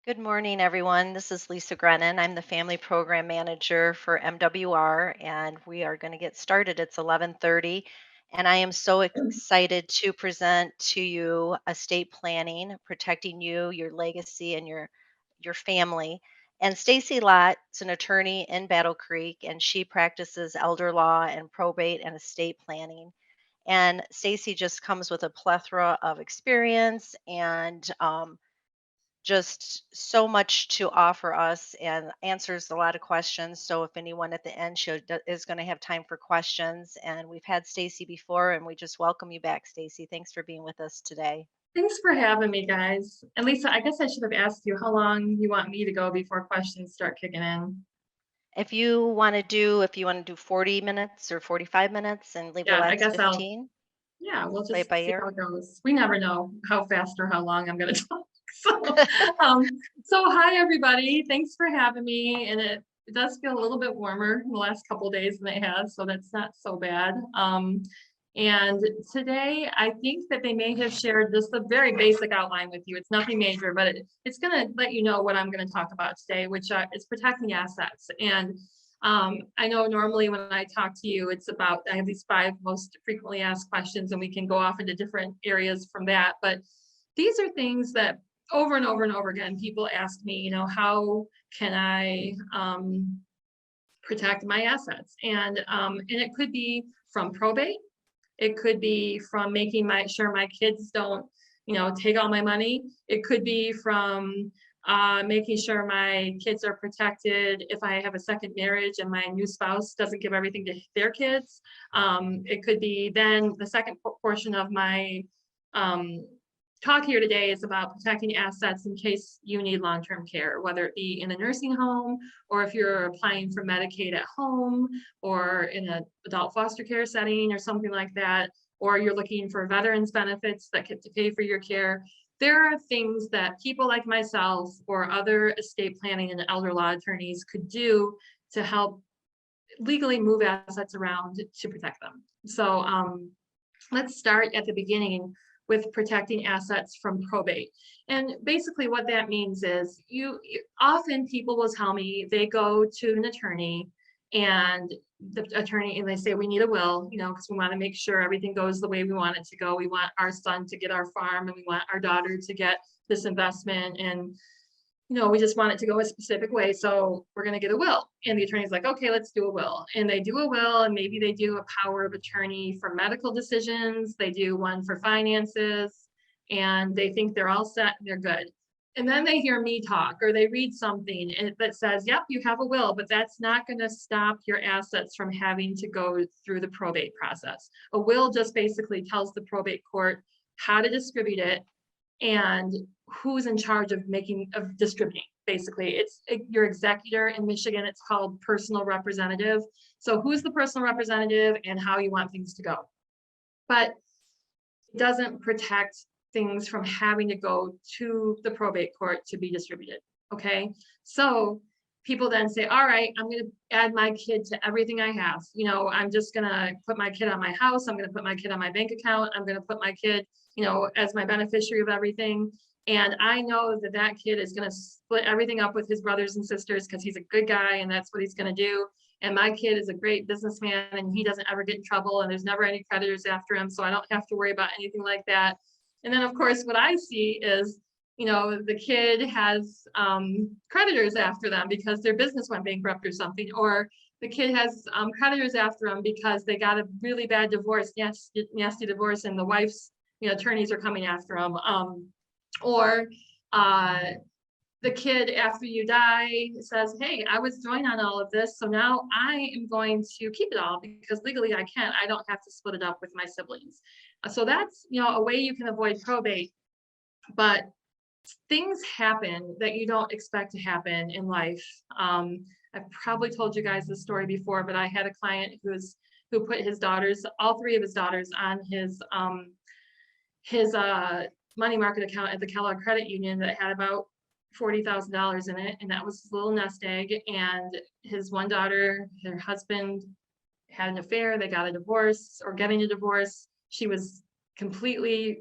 Good morning, everyone. This is Lisa Grennan. I'm the Family Program Manager for MWR, and we are going to get started. It's 11:30, and I am so excited to present to you estate planning, protecting you, your legacy, and your family. And Stacy Lott is an attorney in Battle Creek, and she practices elder law and probate and estate planning. And Stacy just comes with a plethora of experience and just so much to offer us and answers a lot of questions. So if anyone at the end is going to have time for questions, and we've had Stacy before, and we just welcome you back, Stacy. Thanks for being with us today. Thanks for having me, guys. And Lisa, I guess I should have asked you how long you want me to go before questions start kicking in. If you want to do 40 minutes or 45 minutes and leave the Yeah, I last guess I'll, 15, yeah, we'll play it by just see how ear. it goes. We never know how fast or how long I'm going to talk. So, um, so hi, everybody. Thanks for having me. And it does feel a little bit warmer in the last couple of days than it has, so that's not so bad. And today, I think that they may have shared just a very basic outline with you. It's nothing major, but it's going to let you know what I'm going to talk about today, which is protecting assets. And I know normally when I talk to you, it's about, I have these 5 most frequently asked questions, and we can go off into different areas from that. But these are things that over and over and over again, people ask me, how can I protect my assets? And it could be from probate. It could be from making sure my kids don't, take all my money. It could be from making sure my kids are protected if I have a second marriage and my new spouse doesn't give everything to their kids. It could be then the second portion of my um, talk here today is about protecting assets in case you need long-term care, whether it be in a nursing home or if you're applying for Medicaid at home or in an adult foster care setting or something like that, or you're looking for veterans benefits that get to pay for your care. There are things that people like myself or other estate planning and elder law attorneys could do to help legally move assets around to protect them. So let's start at the beginning with protecting assets from probate. And basically what that means is often people will tell me they go to an attorney and the attorney and they say we need a will, because we want to make sure everything goes the way we want it to go. We want our son to get our farm and we want our daughter to get this investment, and we just want it to go a specific way. So we're going to get a will. And the attorney's like, okay, let's do a will. And they do a will, and maybe they do a power of attorney for medical decisions. They do one for finances, and they think they're all set and they're good. And then they hear me talk or they read something that says, yep, you have a will, but that's not going to stop your assets from having to go through the probate process. A will just basically tells the probate court how to distribute it and who's in charge of distributing. Basically, it's your executor. In Michigan, it's called personal representative. So who's the personal representative and how you want things to go. But it doesn't protect things from having to go to the probate court to be distributed. Okay, so people then say, all right, I'm going to add my kid to everything I have. I'm just going to put my kid on my house. I'm going to put my kid on my bank account. I'm going to put my kid, as my beneficiary of everything. And I know that that kid is going to split everything up with his brothers and sisters because he's a good guy and that's what he's going to do. And my kid is a great businessman and he doesn't ever get in trouble and there's never any creditors after him. So I don't have to worry about anything like that. And then, of course, what I see is, the kid has creditors after them because their business went bankrupt or something, or the kid has creditors after them because they got a really bad divorce, nasty divorce, and the wife's, attorneys are coming after them. Or the kid after you die says, hey, I was joined on all of this, so now I am going to keep it all because legally I can't. I don't have to split it up with my siblings. So that's, a way you can avoid probate. But things happen that you don't expect to happen in life. I've probably told you guys this story before, but I had a client who put all 3 of his daughters on his money market account at the Kellogg Credit Union that had about $40,000 in it, and that was his little nest egg. And his one daughter, her husband had an affair. They got a divorce or getting a divorce. She was completely,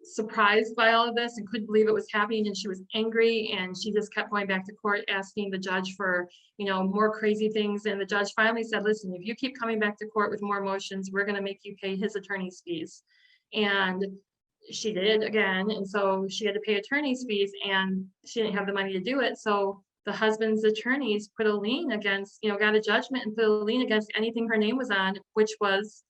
surprised by all of this and couldn't believe it was happening, and she was angry, and she just kept going back to court asking the judge for, more crazy things. And the judge finally said, listen, if you keep coming back to court with more motions, we're going to make you pay his attorney's fees. And she did again, and so she had to pay attorney's fees, and she didn't have the money to do it. So the husband's attorneys put a lien against, got a judgment and put a lien against anything her name was on, which was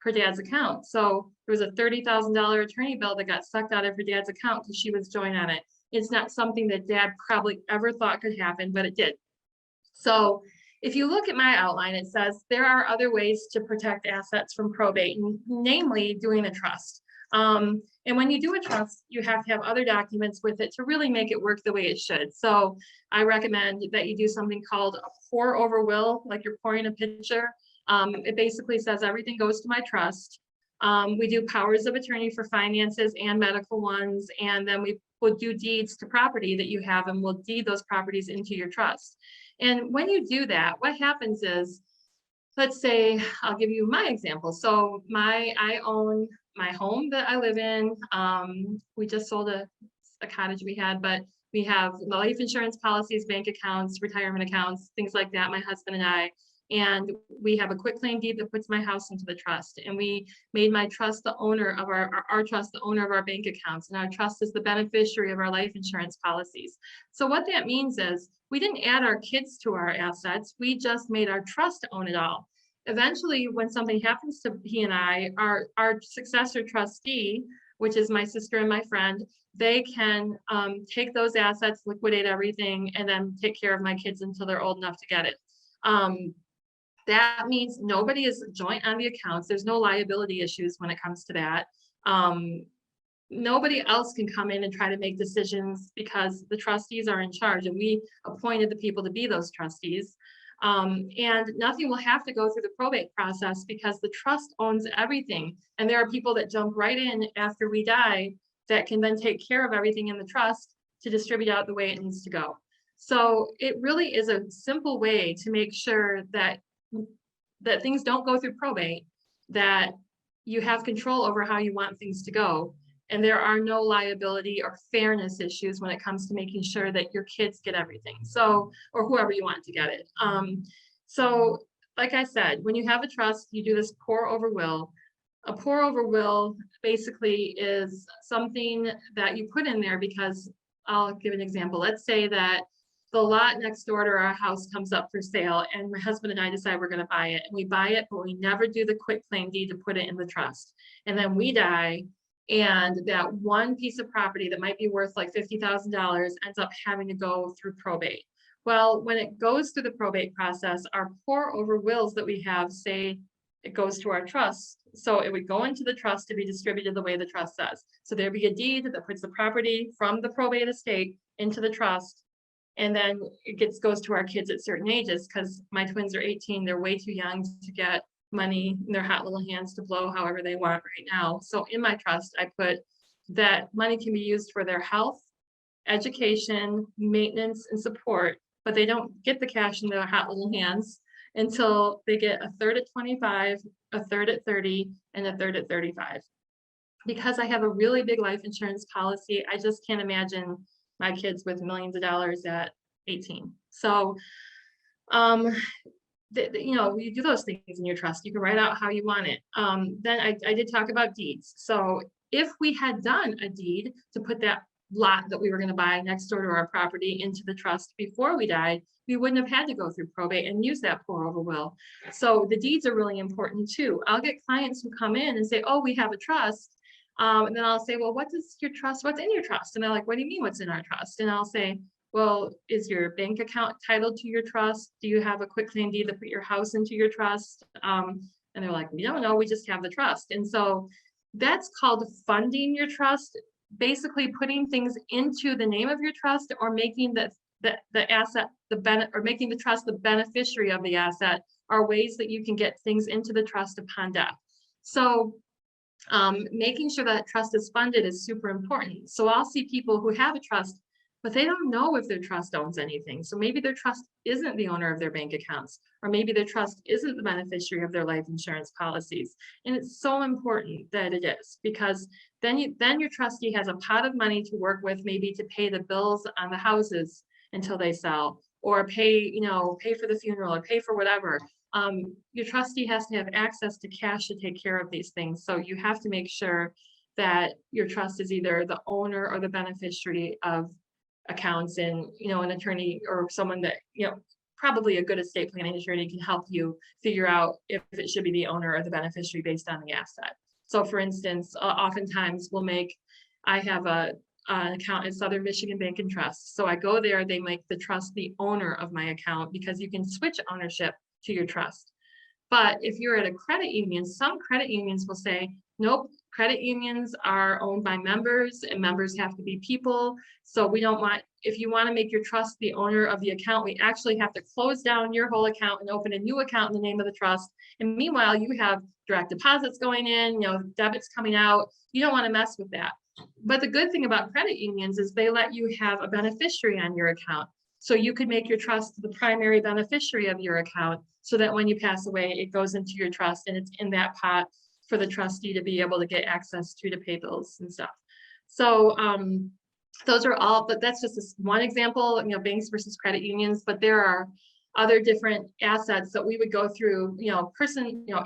her dad's account. So there was a $30,000 attorney bill that got sucked out of her dad's account because she was joined on it. It's not something that dad probably ever thought could happen, but it did. So if you look at my outline, it says there are other ways to protect assets from probate, namely doing a trust. And when you do a trust, you have to have other documents with it to really make it work the way it should. So I recommend that you do something called a pour over will, like you're pouring a pitcher. It basically says everything goes to my trust. We do powers of attorney for finances and medical ones, and then we will do deeds to property that you have, and we'll deed those properties into your trust. And when you do that, what happens is, let's say, I'll give you my example. So I own my home that I live in. We just sold a cottage we had, but we have life insurance policies, bank accounts, retirement accounts, things like that, my husband and I. And we have a quitclaim deed that puts my house into the trust. And we made my trust the owner of our trust, the owner of our bank accounts. And our trust is the beneficiary of our life insurance policies. So what that means is we didn't add our kids to our assets. We just made our trust own it all. Eventually, when something happens to he and I, our successor trustee, which is my sister and my friend, they can take those assets, liquidate everything, and then take care of my kids until they're old enough to get it. That means nobody is joint on the accounts. There's no liability issues when it comes to that. Nobody else can come in and try to make decisions because the trustees are in charge, and we appointed the people to be those trustees. And nothing will have to go through the probate process because the trust owns everything. And there are people that jump right in after we die that can then take care of everything in the trust to distribute out the way it needs to go. So it really is a simple way to make sure that things don't go through probate, that you have control over how you want things to go. And there are no liability or fairness issues when it comes to making sure that your kids get everything. So, or whoever you want to get it. So like I said, when you have a trust, you do this pour over will. A pour over will basically is something that you put in there because, I'll give an example. Let's say that the lot next door to our house comes up for sale, and my husband and I decide we're going to buy it. And we buy it, but we never do the quitclaim deed to put it in the trust. And then we die, and that one piece of property that might be worth like $50,000 ends up having to go through probate. Well, when it goes through the probate process, our pour over wills that we have say it goes to our trust. So it would go into the trust to be distributed the way the trust says. So there'd be a deed that puts the property from the probate estate into the trust. And then it goes to our kids at certain ages, because my twins are 18. They're way too young to get money in their hot little hands to blow however they want right now. So in my trust, I put that money can be used for their health, education, maintenance, and support, but they don't get the cash in their hot little hands until they get a third at 25, a third at 30, and a third at 35. Because I have a really big life insurance policy, I just can't imagine my kids with millions of dollars at 18. So, you do those things in your trust. You can write out how you want it. Then I did talk about deeds. So if we had done a deed to put that lot that we were going to buy next door to our property into the trust before we died, we wouldn't have had to go through probate and use that pour over will. So the deeds are really important too. I'll get clients who come in and say, oh, we have a trust. And then I'll say, well, what's in your trust? And they're like, what do you mean what's in our trust? And I'll say, well, is your bank account titled to your trust? Do you have a quitclaim deed that put your house into your trust? And they're like, we don't know, we just have the trust. And so that's called funding your trust, basically putting things into the name of your trust, or making the asset or making the trust the beneficiary of the asset, are ways that you can get things into the trust upon death. So making sure that trust is funded is super important. So I'll see people who have a trust, but they don't know if their trust owns anything. So maybe their trust isn't the owner of their bank accounts, or maybe their trust isn't the beneficiary of their life insurance policies. And it's so important that it is, because then your trustee has a pot of money to work with, maybe to pay the bills on the houses until they sell, or pay for the funeral, or pay for whatever. Your trustee has to have access to cash to take care of these things. So you have to make sure that your trust is either the owner or the beneficiary of accounts, and an attorney or someone that probably a good estate planning attorney can help you figure out if it should be the owner or the beneficiary based on the asset. So for instance, oftentimes I have an account at Southern Michigan Bank and Trust. So I go there, they make the trust the owner of my account, because you can switch ownership to your trust. But if you're at a credit union, some credit unions will say, nope, credit unions are owned by members, and members have to be people. So if you want to make your trust the owner of the account, we actually have to close down your whole account and open a new account in the name of the trust. And meanwhile, you have direct deposits going in, debits coming out. You don't want to mess with that. But the good thing about credit unions is they let you have a beneficiary on your account. So you could make your trust the primary beneficiary of your account, so that when you pass away, it goes into your trust and it's in that pot for the trustee to be able to get access to pay bills and stuff. So those are all, but that's just one example, banks versus credit unions, but there are other different assets that we would go through,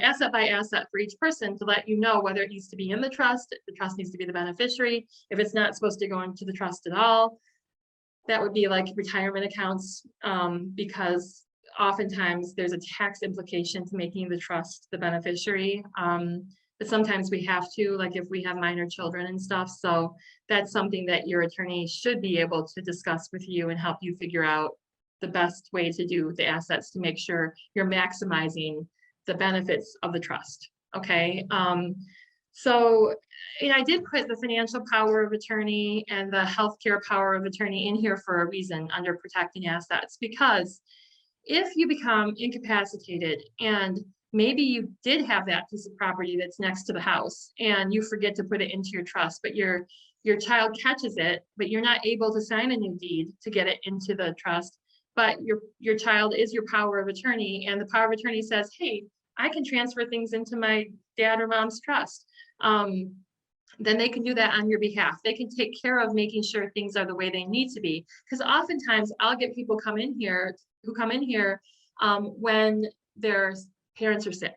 asset by asset for each person, to let you know whether it needs to be in the trust, if the trust needs to be the beneficiary, if it's not supposed to go into the trust at all. That would be like retirement accounts, because oftentimes there's a tax implication to making the trust the beneficiary. But sometimes we have to, like if we have minor children and stuff. So that's something that your attorney should be able to discuss with you and help you figure out the best way to do the assets to make sure you're maximizing the benefits of the trust. Okay. So I did put the financial power of attorney and the healthcare power of attorney in here for a reason under protecting assets, because if you become incapacitated and maybe you did have that piece of property that's next to the house and you forget to put it into your trust, but your child catches it, but you're not able to sign a new deed to get it into the trust, but your child is your power of attorney, and the power of attorney says, hey, I can transfer things into my dad or mom's trust. Then they can do that on your behalf. They can take care of making sure things are the way they need to be. Because oftentimes I'll get people who come in here when their parents are sick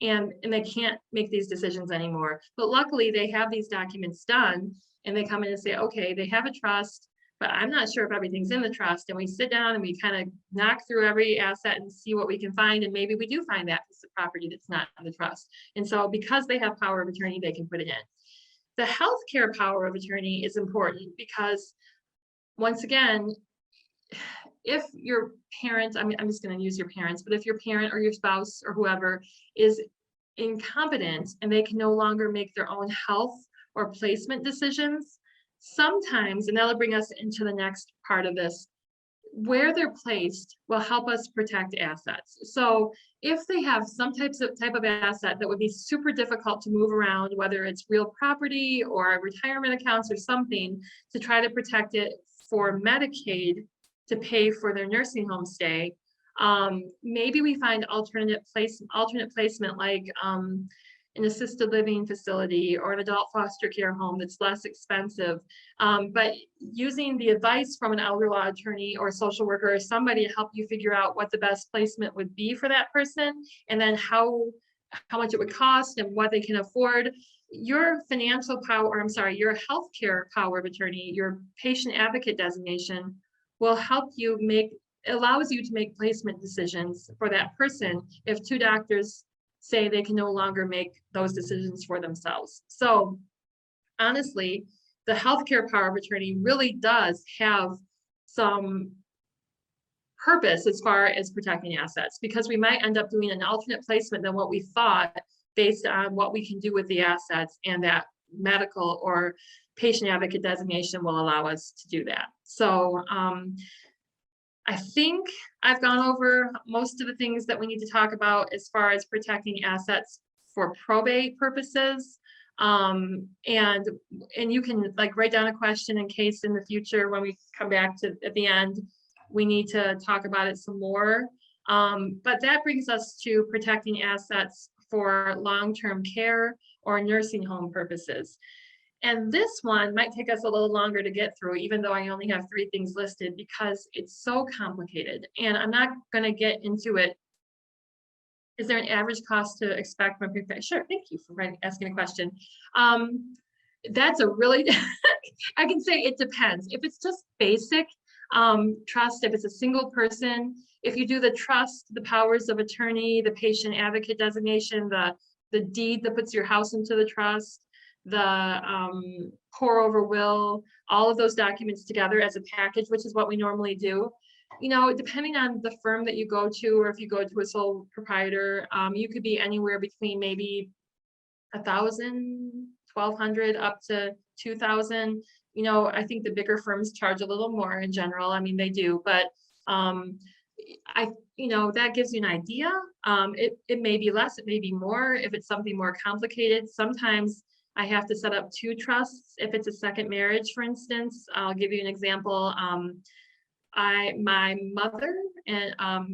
and they can't make these decisions anymore. But luckily they have these documents done, and they come in and say, okay, they have a trust, but I'm not sure if everything's in the trust. And we sit down and we kind of knock through every asset and see what we can find. And maybe we do find that piece of property that's not in the trust. And so because they have power of attorney, they can put it in. The healthcare power of attorney is important because, once again, if your parent, I'm just going to use your parents, but if your parent or your spouse or whoever is incompetent and they can no longer make their own health or placement decisions, sometimes, and that'll bring us into the next part of this, where they're placed will help us protect assets. So if they have some type of asset that would be super difficult to move around, whether it's real property or retirement accounts or something, to try to protect it for Medicaid to pay for their nursing home stay, maybe we find alternate placement, like an assisted living facility or an adult foster care home that's less expensive. But using the advice from an elder law attorney or social worker or somebody to help you figure out what the best placement would be for that person, and then how much it would cost and what they can afford. Your your healthcare power of attorney, your patient advocate designation will help you allows you to make placement decisions for that person if two doctors say they can no longer make those decisions for themselves. So honestly, the healthcare power of attorney really does have some purpose as far as protecting assets, because we might end up doing an alternate placement than what we thought based on what we can do with the assets, and that medical or patient advocate designation will allow us to do that. So I think I've gone over most of the things that we need to talk about as far as protecting assets for probate purposes. And you can like write down a question in case in the future when we come back to at the end, we need to talk about it some more. But that brings us to protecting assets for long-term care or nursing home purposes. And this one might take us a little longer to get through, even though I only have 3 things listed because it's so complicated. And I'm not going to get into it. Is there an average cost to expect when preparing? Sure, thank you for asking a question. That's a really, I can say it depends. If it's just basic trust, if it's a single person, if you do the trust, the powers of attorney, the patient advocate designation, the deed that puts your house into the trust, the pour over will, all of those documents together as a package, which is what we normally do. Depending on the firm that you go to, or if you go to a sole proprietor, you could be anywhere between maybe 1,000, 1,200 up to 2,000. I think the bigger firms charge a little more in general. I mean, they do, but that gives you an idea. It may be less, it may be more. If it's something more complicated, sometimes I have to set up 2 trusts. If it's a second marriage, for instance, I'll give you an example. My mother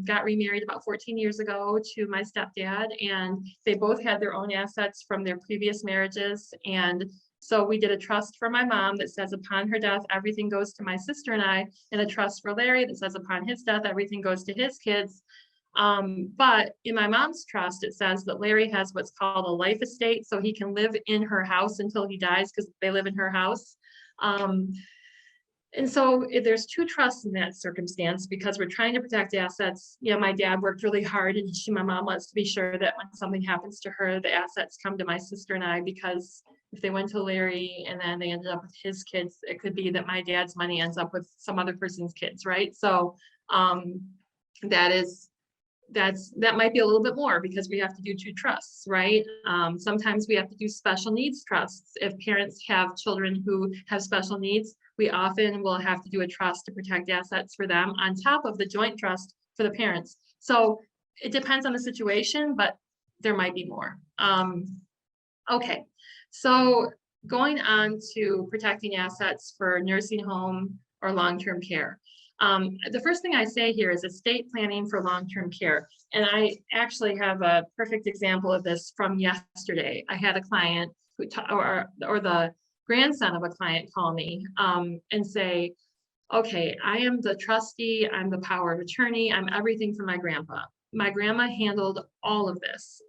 got remarried about 14 years ago to my stepdad, and they both had their own assets from their previous marriages. And so we did a trust for my mom that says upon her death, everything goes to my sister and I, and a trust for Larry that says upon his death, everything goes to his kids. But in my mom's trust, it says that Larry has what's called a life estate, so he can live in her house until he dies because they live in her house. And so there's 2 trusts in that circumstance because we're trying to protect assets. My dad worked really hard, and my mom wants to be sure that when something happens to her, the assets come to my sister and I, because if they went to Larry and then they ended up with his kids, it could be that my dad's money ends up with some other person's kids, right? So that might be a little bit more because we have to do 2 trusts, right? Sometimes we have to do special needs trusts. If parents have children who have special needs, we often will have to do a trust to protect assets for them on top of the joint trust for the parents. So it depends on the situation, but there might be more. Okay, so going on to protecting assets for nursing home or long-term care. The first thing I say here is estate planning for long-term care. And I actually have a perfect example of this from yesterday. I had a client who, or the grandson of a client call me and say, okay, I am the trustee, I'm the power of attorney, I'm everything for my grandpa. My grandma handled all of this.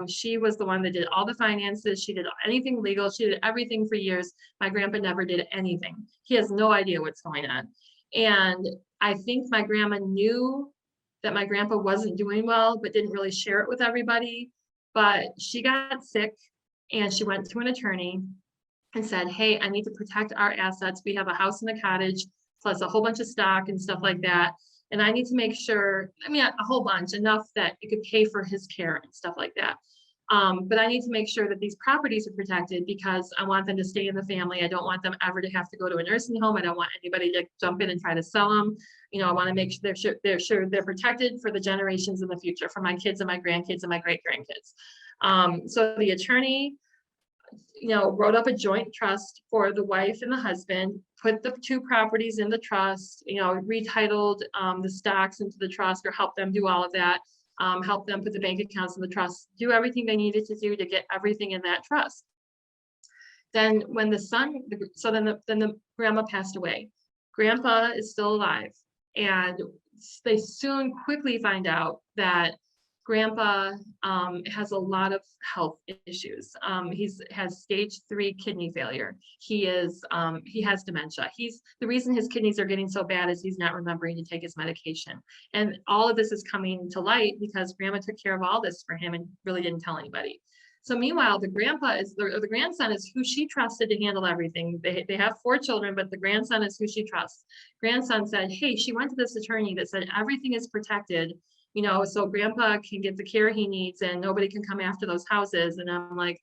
She was the one that did all the finances. She did anything legal. She did everything for years. My grandpa never did anything. He has no idea what's going on. And I think my grandma knew that my grandpa wasn't doing well, but didn't really share it with everybody. But she got sick and she went to an attorney and said, hey, I need to protect our assets. We have a house and a cottage, plus a whole bunch of stock and stuff like that. And I need to make sure, a whole bunch, enough that it could pay for his care and stuff like that. But I need to make sure that these properties are protected because I want them to stay in the family. I don't want them ever to have to go to a nursing home. I don't want anybody to jump in and try to sell them. I want to make sure they're protected for the generations in the future, for my kids and my grandkids and my great grandkids. So the attorney, wrote up a joint trust for the wife and the husband, put the 2 properties in the trust, retitled the stocks into the trust, or help them do all of that. Help them put the bank accounts in the trust, do everything they needed to do to get everything in that trust. Then when the grandma passed away. Grandpa is still alive, and they soon quickly find out that grandpa has a lot of health issues. Has stage 3 kidney failure. He has dementia. The reason his kidneys are getting so bad is he's not remembering to take his medication. And all of this is coming to light because grandma took care of all this for him and really didn't tell anybody. So meanwhile, the grandson is who she trusted to handle everything. They have 4 children, but the grandson is who she trusts. Grandson said, hey, she went to this attorney that said everything is protected, so grandpa can get the care he needs and nobody can come after those houses. And I'm like,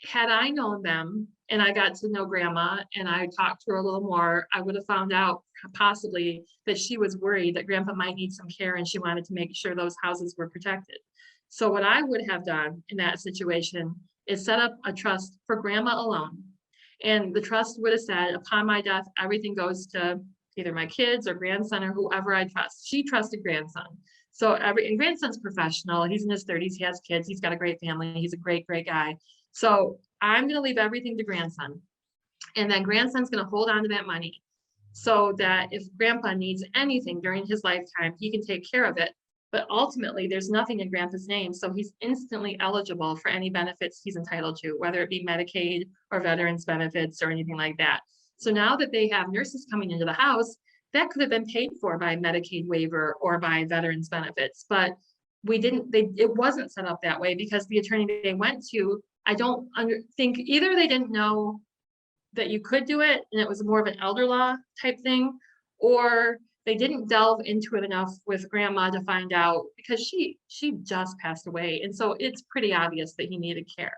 had I known them and I got to know grandma and I talked to her a little more, I would have found out possibly that she was worried that grandpa might need some care and she wanted to make sure those houses were protected. So what I would have done in that situation is set up a trust for grandma alone. And the trust would have said, upon my death, everything goes to either my kids or grandson or whoever I trust. She trusted grandson. So and grandson's professional. He's in his 30s. He has kids. He's got a great family. He's a great, great guy. So I'm going to leave everything to grandson. And then grandson's going to hold on to that money so that if grandpa needs anything during his lifetime, he can take care of it. But ultimately, there's nothing in grandpa's name. So he's instantly eligible for any benefits he's entitled to, whether it be Medicaid or veterans benefits or anything like that. So now that they have nurses coming into the house, that could have been paid for by Medicaid waiver or by veterans benefits. But it wasn't set up that way because the attorney they went to, I don't think either they didn't know that you could do it and it was more of an elder law type thing, or they didn't delve into it enough with grandma to find out because she just passed away. And so it's pretty obvious that he needed care.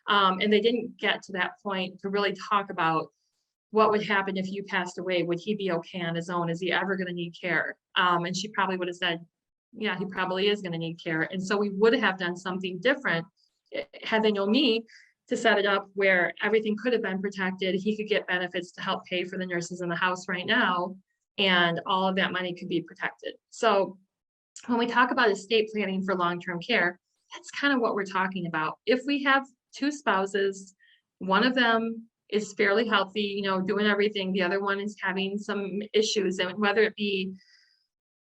And they didn't get to that point to really talk about what would happen if you passed away. Would he be okay on his own? Is he ever going to need care? And she probably would have said, yeah, he probably is going to need care. And so we would have done something different had they known me to set it up where everything could have been protected. He could get benefits to help pay for the nurses in the house right now, and all of that money could be protected. So when we talk about estate planning for long-term care, that's kind of what we're talking about. If we have two spouses, one of them is fairly healthy, doing everything, the other one is having some issues, and whether it be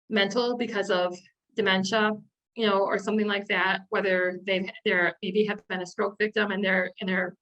mental because of dementia, or something like that, whether they're maybe have been a stroke victim and they're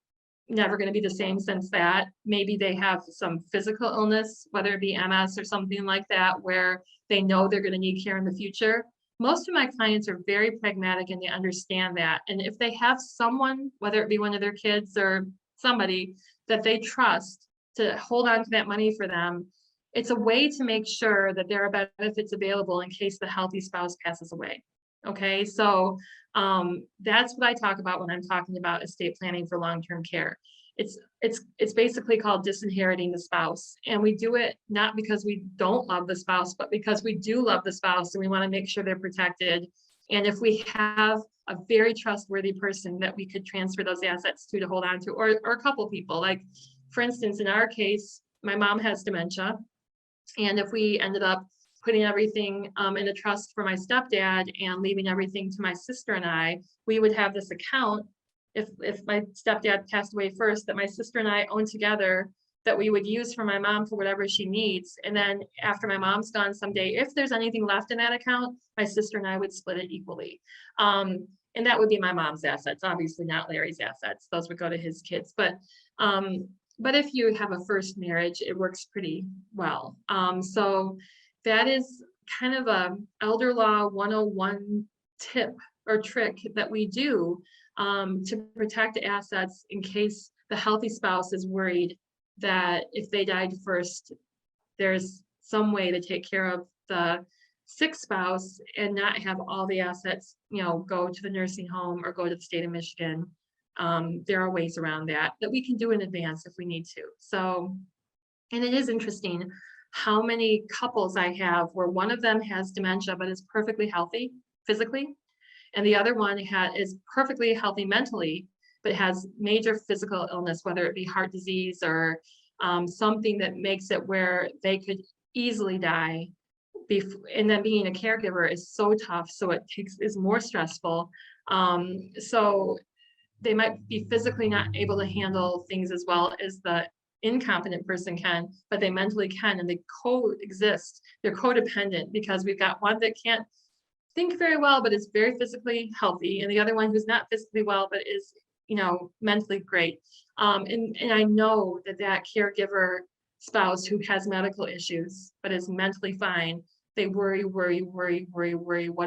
never going to be the same since that. Maybe they have some physical illness, whether it be MS or something like that, where they know they're going to need care in the future. Most of my clients are very pragmatic and they understand that. And if they have someone, whether it be one of their kids or somebody that they trust to hold on to that money for them, it's a way to make sure that there are benefits available in case the healthy spouse passes away. Okay, so that's what I talk about when I'm talking about estate planning for long-term care. It's basically called disinheriting the spouse, and we do it not because we don't love the spouse, but because we do love the spouse and we want to make sure they're protected. And if we have a very trustworthy person that we could transfer those assets to hold on to, or a couple people, like for instance, in our case, my mom has dementia, and if we ended up putting everything in a trust for my stepdad and leaving everything to my sister and I, we would have this account if my stepdad passed away first, that my sister and I own together, that we would use for my mom for whatever she needs. And then after my mom's gone someday, if there's anything left in that account, my sister and I would split it equally. And that would be my mom's assets, obviously not Larry's assets. Those would go to his kids. But if you have a first marriage, it works pretty well. So that is kind of a elder law 101 tip or trick that we do to protect assets in case the healthy spouse is worried that if they died first, there's some way to take care of the sick spouse and not have all the assets, go to the nursing home or go to the state of Michigan. There are ways around that we can do in advance if we need to. So, and it is interesting how many couples I have where one of them has dementia but is perfectly healthy physically, and the other one is perfectly healthy mentally but has major physical illness, whether it be heart disease or something that makes it where they could easily die. And then being a caregiver is so tough, so is more stressful. So they might be physically not able to handle things as well as the incompetent person can, but they mentally can, and they coexist. They're codependent because we've got one that can't think very well but is very physically healthy, and the other one who's not physically well but is mentally great. And I know that caregiver spouse who has medical issues but is mentally fine, they worry what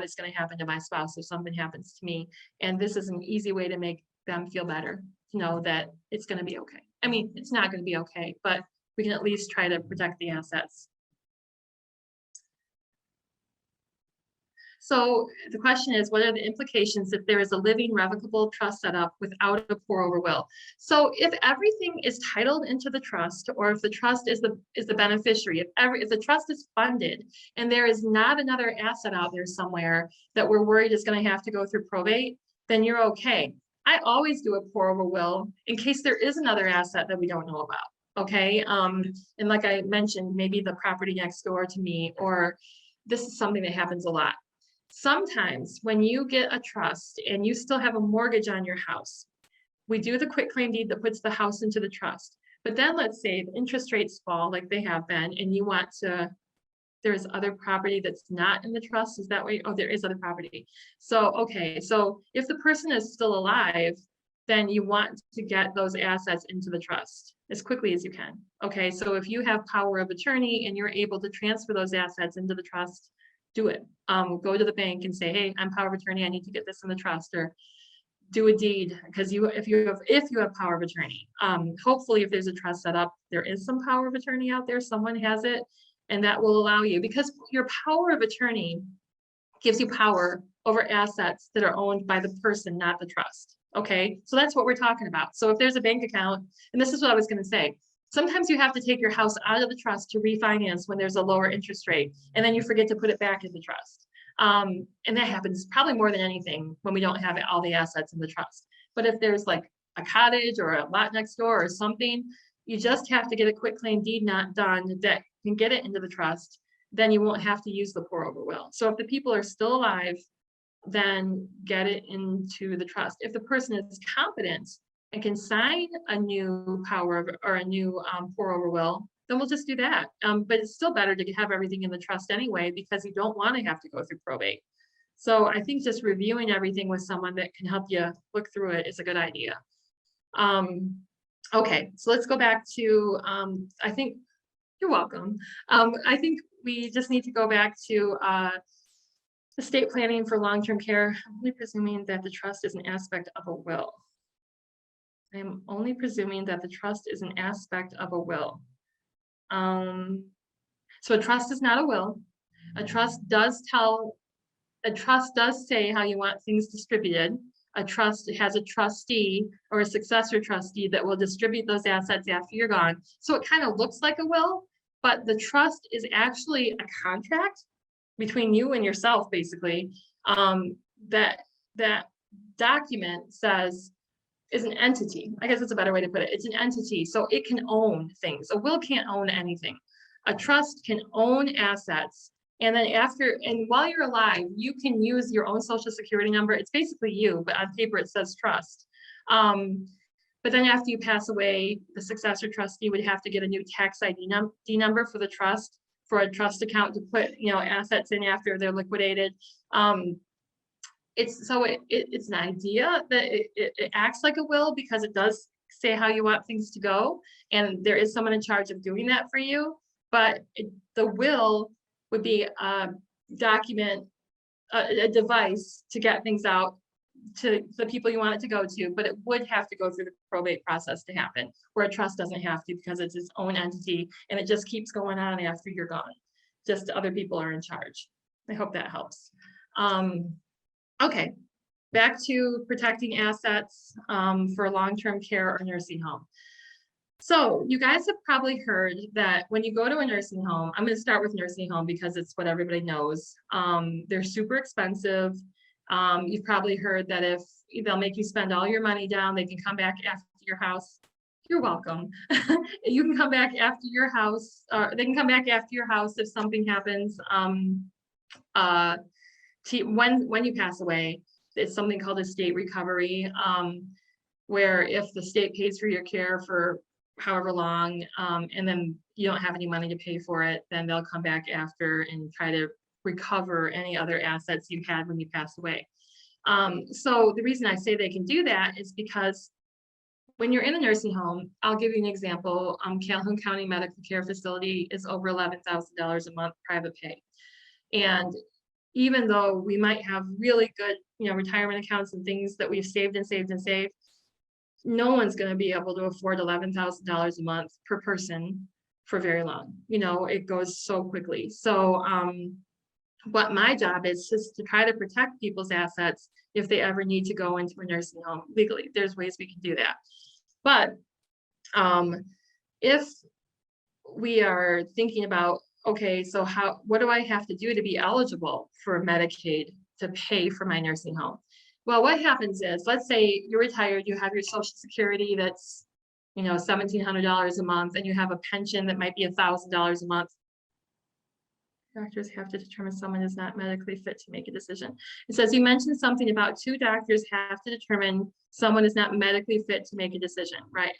is going to happen to my spouse if something happens to me. And this is an easy way to make them feel better, to know that it's going to be okay. I mean, it's not going to be okay, but we can at least try to protect the assets. So the question is, what are the implications if there is a living revocable trust set up without a pour over will? So if everything is titled into the trust, or if the trust is the beneficiary, if the trust is funded and there is not another asset out there somewhere that we're worried is going to have to go through probate, then you're okay. I always do a pour over will in case there is another asset that we don't know about. Okay. And like I mentioned, maybe the property next door to me, or this is something that happens a lot. Sometimes when you get a trust and you still have a mortgage on your house, we do the quitclaim deed that puts the house into the trust. But then let's say the interest rates fall like they have been, and you want to, there's other property that's not in the trust. Is that way? Oh, there is other property. So, okay. So if the person is still alive, then you want to get those assets into the trust as quickly as you can. Okay. So if you have power of attorney and you're able to transfer those assets into the trust, do it. Go to the bank and say, hey, I'm power of attorney. I need to get this in the trust, or do a deed, because if you have power of attorney. Hopefully if there's a trust set up, there is some power of attorney out there, someone has it, and that will allow you, because your power of attorney gives you power over assets that are owned by the person, not the trust. Okay, so that's what we're talking about. So if there's a bank account, and this is what I was going to say, sometimes you have to take your house out of the trust to refinance when there's a lower interest rate, and then you forget to put it back in the trust. And that happens probably more than anything when we don't have all the assets in the trust. But if there's like a cottage or a lot next door or something, you just have to get a quitclaim deed not done that can get it into the trust. Then you won't have to use the pour over will. So if the people are still alive, then get it into the trust. If the person is competent and can sign a new or a new pour over will, then we'll just do that. But it's still better to have everything in the trust anyway, because you don't want to have to go through probate. So I think just reviewing everything with someone that can help you look through it is a good idea. Okay, so let's go back to, I think, you're welcome. I think we just need to go back to estate planning for long-term care. I'm only presuming that the trust is an aspect of a will. I am only presuming that the trust is an aspect of a will. So a trust is not a will. A trust does say how you want things distributed. A trust has a trustee or a successor trustee that will distribute those assets after you're gone. So it kind of looks like a will, but the trust is actually a contract between you and yourself, basically. That document says is an entity. I guess it's a better way to put it. It's an entity, so it can own things. A will can't own anything. A trust can own assets. And then while you're alive, you can use your own social security number. It's basically you, but on paper it says trust. But then after you pass away, the successor trustee would have to get a new tax ID number for the trust, for a trust account to put, assets in after they're liquidated. It's an idea that it acts like a will, because it does say how you want things to go, and there is someone in charge of doing that for you. But the will would be a document, a device to get things out to the people you want it to go to, but it would have to go through the probate process to happen, where a trust doesn't have to, because it's its own entity and it just keeps going on after you're gone. Just other people are in charge. I hope that helps. Okay, back to protecting assets for long-term care or nursing home. So you guys have probably heard that when you go to a nursing home, I'm going to start with nursing home because it's what everybody knows. They're super expensive. You've probably heard that if they'll make you spend all your money down, they can come back after your house. You're welcome. You can come back after your house, or they can come back after your house if something happens. When you pass away, it's something called estate recovery, where if the state pays for your care for however long, and then you don't have any money to pay for it, then they'll come back after and try to recover any other assets you had when you passed away. So the reason I say they can do that is because when you're in a nursing home, I'll give you an example. Calhoun County Medical Care Facility is over $11,000 a month private pay. And even though we might have really good, retirement accounts and things that we've saved and saved and saved, no one's going to be able to afford $11,000 a month per person for very long. It goes so quickly. So what my job is just to try to protect people's assets if they ever need to go into a nursing home legally. There's ways we can do that. But um, if we are thinking about, okay, so what do I have to do to be eligible for Medicaid to pay for my nursing home? Well, what happens is, let's say you're retired, you have your Social Security that's, $1,700 a month, and you have a pension that might be $1,000 a month. Doctors have to determine someone is not medically fit to make a decision. It says you mentioned something about 2 doctors have to determine someone is not medically fit to make a decision, right?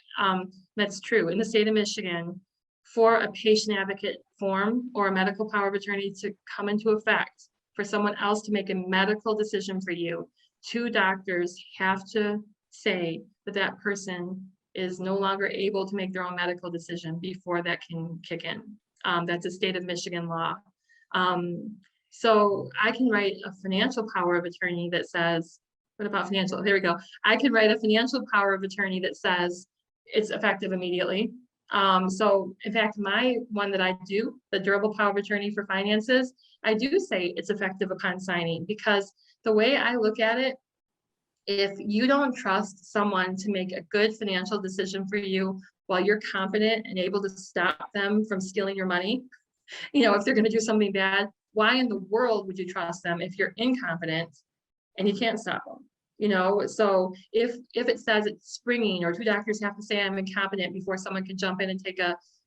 That's true. In the state of Michigan, for a patient advocate form or a medical power of attorney to come into effect, for someone else to make a medical decision for you, 2 doctors have to say that that person is no longer able to make their own medical decision before that can kick in. That's a state of Michigan law. So I can write a financial power of attorney that says, what about financial? There we go. I can write a financial power of attorney that says it's effective immediately. So in fact, my one that I do, the durable power of attorney for finances, I do say it's effective upon signing, because the way I look at it, if you don't trust someone to make a good financial decision for you while you're competent and able to stop them from stealing your money, if they're going to do something bad, why in the world would you trust them if you're incompetent and you can't stop them? So if it says it's springing, or 2 doctors have to say I'm incompetent before someone can jump in and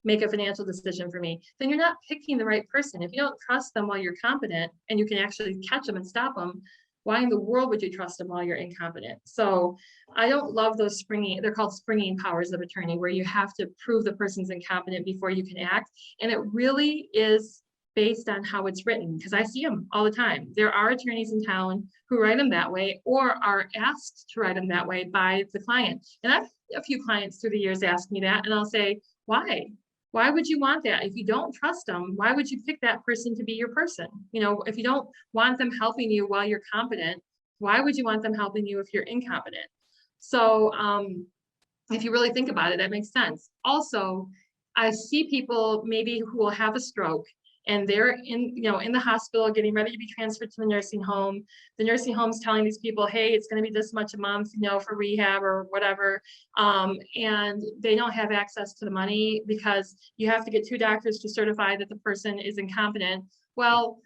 make a financial decision for me, then you're not picking the right person. If you don't trust them while you're competent and you can actually catch them and stop them, why in the world would you trust them while you're incompetent? So I don't love those they're called springing powers of attorney, where you have to prove the person's incompetent before you can act. And it really is based on how it's written, because I see them all the time. There are attorneys in town who write them that way, or are asked to write them that way by the client. And I've had a few clients through the years ask me that, and I'll say, why? Why would you want that? If you don't trust them, why would you pick that person to be your person? If you don't want them helping you while you're competent, why would you want them helping you if you're incompetent? So if you really think about it, that makes sense. Also, I see people maybe who will have a stroke, and they're in the hospital getting ready to be transferred to the nursing home. The nursing home's telling these people, hey, it's going to be this much a month, for rehab or whatever. And they don't have access to the money because you have to get 2 doctors to certify that the person is incompetent. Well,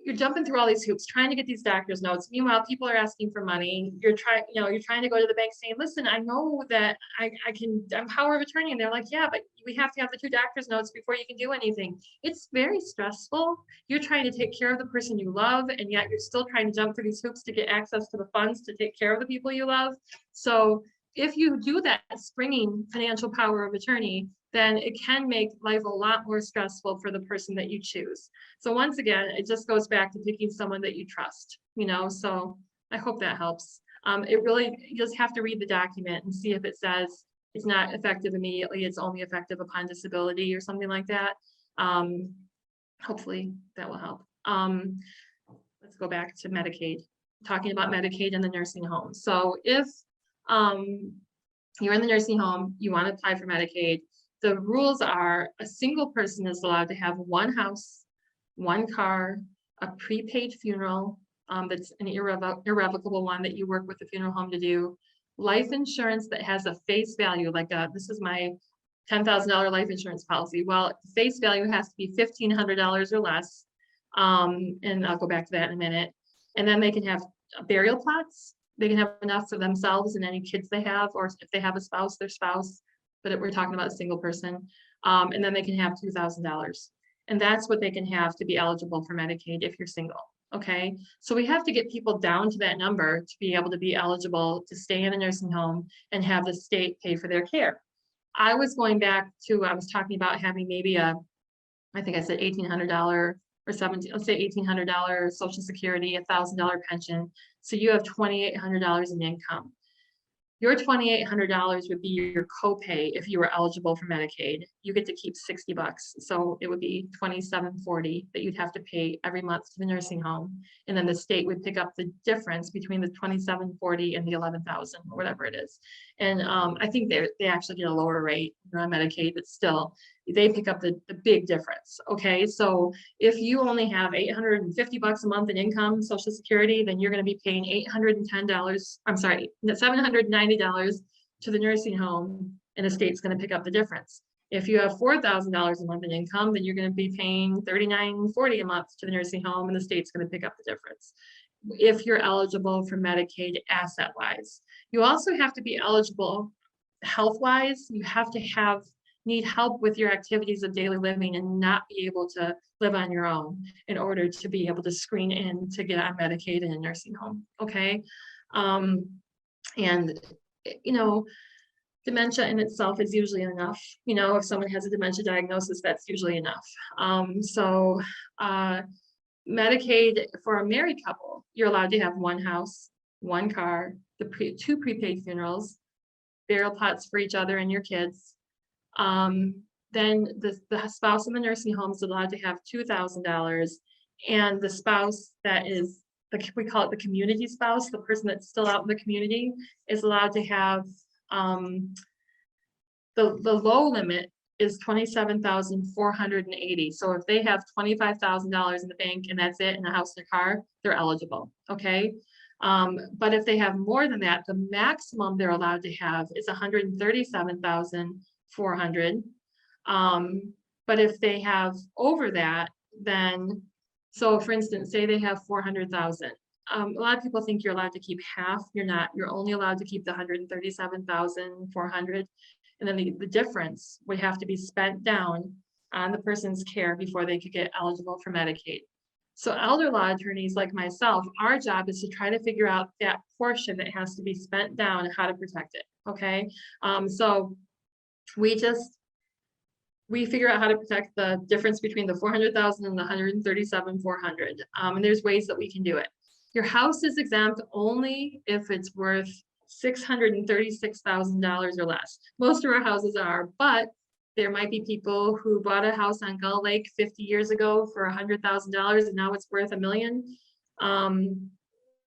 you're jumping through all these hoops trying to get these doctor's notes. Meanwhile, people are asking for money. You're trying to go to the bank saying, listen, I know that I'm power of attorney. And they're like, yeah, but we have to have the 2 doctor's notes before you can do anything. It's very stressful. You're trying to take care of the person you love, and yet you're still trying to jump through these hoops to get access to the funds to take care of the people you love. So if you do that springing financial power of attorney, then it can make life a lot more stressful for the person that you choose. So once again, it just goes back to picking someone that you trust, so I hope that helps. You just have to read the document and see if it says it's not effective immediately, it's only effective upon disability or something like that. Hopefully that will help. Let's go back to Medicaid, talking about Medicaid in the nursing home. So if you're in the nursing home, you want to apply for Medicaid, the rules are a single person is allowed to have 1 house, 1 car, a prepaid funeral, that's an irrevocable one that you work with the funeral home to do, life insurance that has a face value, like this is my $10,000 life insurance policy. Well, face value has to be $1,500 or less. And I'll go back to that in a minute. And then they can have burial plots. They can have enough for themselves and any kids they have, or if they have a spouse, their spouse. But we're talking about a single person. And then they can have $2,000. And that's what they can have to be eligible for Medicaid if you're single. Okay, so we have to get people down to that number to be able to be eligible to stay in a nursing home and have the state pay for their care. I was talking about having maybe I think I said $1,800 or let's say $1,800 Social Security, $1,000 pension. So you have $2,800 in income. Your $2,800 would be your copay if you were eligible for Medicaid. You get to keep $60. So it would be $2,740 that you'd have to pay every month to the nursing home. And then the state would pick up the difference between the $2,740 and the $11,000 or whatever it is. And I think they actually get a lower rate on Medicaid, but still, they pick up the big difference. Okay, so if you only have $850 a month in income, Social Security, then you're going to be paying $810. I'm sorry, $790 to the nursing home, and the state's going to pick up the difference. If you have $4,000 a month in income, then you're going to be paying $39.40 a month to the nursing home, and the state's going to pick up the difference. If you're eligible for Medicaid asset-wise, you also have to be eligible health-wise. You have to need help with your activities of daily living and not be able to live on your own in order to be able to screen in to get on Medicaid in a nursing home. Okay. And dementia in itself is usually enough. If someone has a dementia diagnosis, that's usually enough. Medicaid for a married couple, you're allowed to have one house, one car, two prepaid funerals, burial plots for each other and your kids. Then the spouse in the nursing home is allowed to have $2,000, and the spouse that is, we call it the community spouse, the person that's still out in the community, is allowed to have, the low limit is $27,480. So if they have $25,000 in the bank and that's it, in a house and a car, they're eligible. Okay. But if they have more than that, the maximum they're allowed to have is $137,400. But if they have over that, then, so for instance, say they have 400,000. A lot of people think you're allowed to keep half. You're not. You're only allowed to keep the 137,400. And then the difference would have to be spent down on the person's care before they could get eligible for Medicaid. So elder law attorneys like myself, our job is to try to figure out that portion that has to be spent down and how to protect it. Okay. So we figure out how to protect the difference between the 400,000 and the 137,400. And there's ways that we can do it. Your house is exempt only if it's worth $636,000 or less. Most of our houses are, but there might be people who bought a house on Gull Lake 50 years ago for $100,000 and now it's worth $1 million.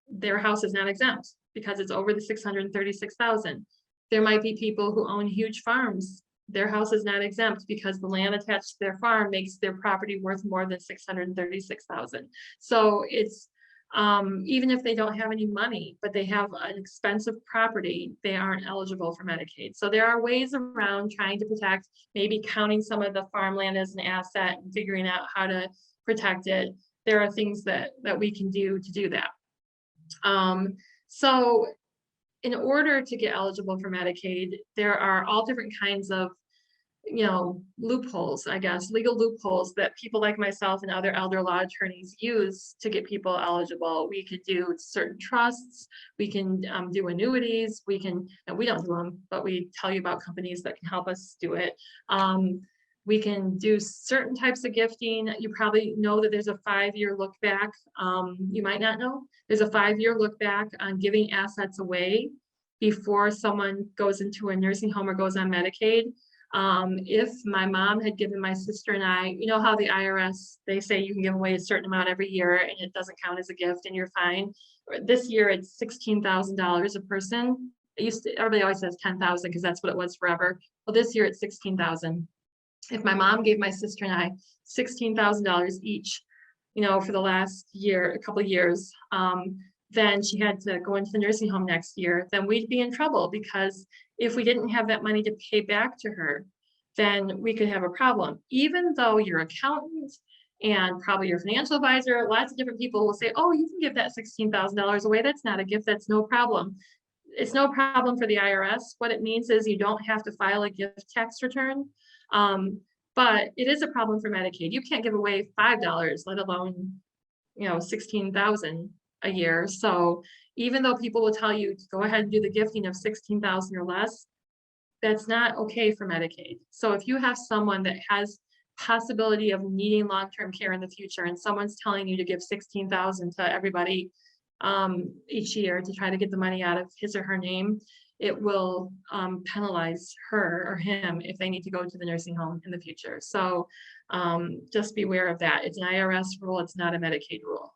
Their house is not exempt because it's over the 636,000. There might be people who own huge farms. Their house is not exempt because the land attached to their farm makes their property worth more than 636,000. So it's, even if they don't have any money, but they have an expensive property, they aren't eligible for Medicaid. So there are ways around trying to protect, maybe counting some of the farmland as an asset and figuring out how to protect it. There are things that we can do to do that. So in order to get eligible for Medicaid, there are all different kinds of loopholes, I guess, legal loopholes that people like myself and other elder law attorneys use to get people eligible. We could do certain trusts, we can do annuities, and we don't do them, but we tell you about companies that can help us do it. We can do certain types of gifting. You probably know that there's a 5-year look back. You might not know. There's a 5-year look back on giving assets away before someone goes into a nursing home or goes on Medicaid. If my mom had given my sister and I, you know how the IRS, they say you can give away a certain amount every year and it doesn't count as a gift and you're fine. This year it's $16,000 a person. Everybody always says 10,000 because that's what it was forever. Well, this year it's 16,000. If my mom gave my sister and I $16,000 each, for the last year, a couple of years, then she had to go into the nursing home next year, then we'd be in trouble because if we didn't have that money to pay back to her, then we could have a problem. Even though your accountant and probably your financial advisor, lots of different people will say, oh, you can give that $16,000 away. That's not a gift. That's no problem. It's no problem for the IRS. What it means is you don't have to file a gift tax return. But it is a problem for Medicaid. You can't give away $5, let alone, 16,000 a year. So even though people will tell you to go ahead and do the gifting of 16,000 or less, that's not okay for Medicaid. So if you have someone that has possibility of needing long-term care in the future and someone's telling you to give 16,000 to everybody each year to try to get the money out of his or her name, it will penalize her or him if they need to go to the nursing home in the future. So just be aware of that. It's an IRS rule, it's not a Medicaid rule.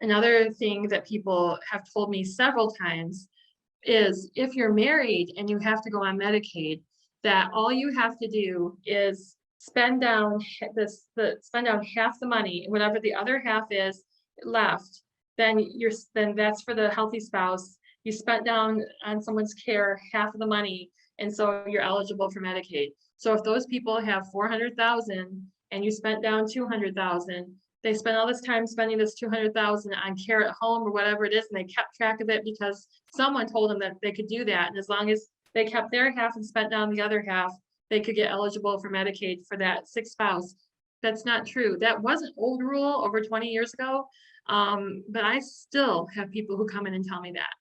Another thing that people have told me several times is if you're married and you have to go on Medicaid, that all you have to do is spend down spend down half the money, whatever the other half is left, then that's for the healthy spouse. You spent down on someone's care half of the money, and so you're eligible for Medicaid. So if those people have 400,000 and you spent down 200,000, they spent all this time spending this 200,000 on care at home or whatever it is, and they kept track of it because someone told them that they could do that. And as long as they kept their half and spent down the other half, they could get eligible for Medicaid for that sick spouse. That's not true. That was an old rule over 20 years ago. But I still have people who come in and tell me that.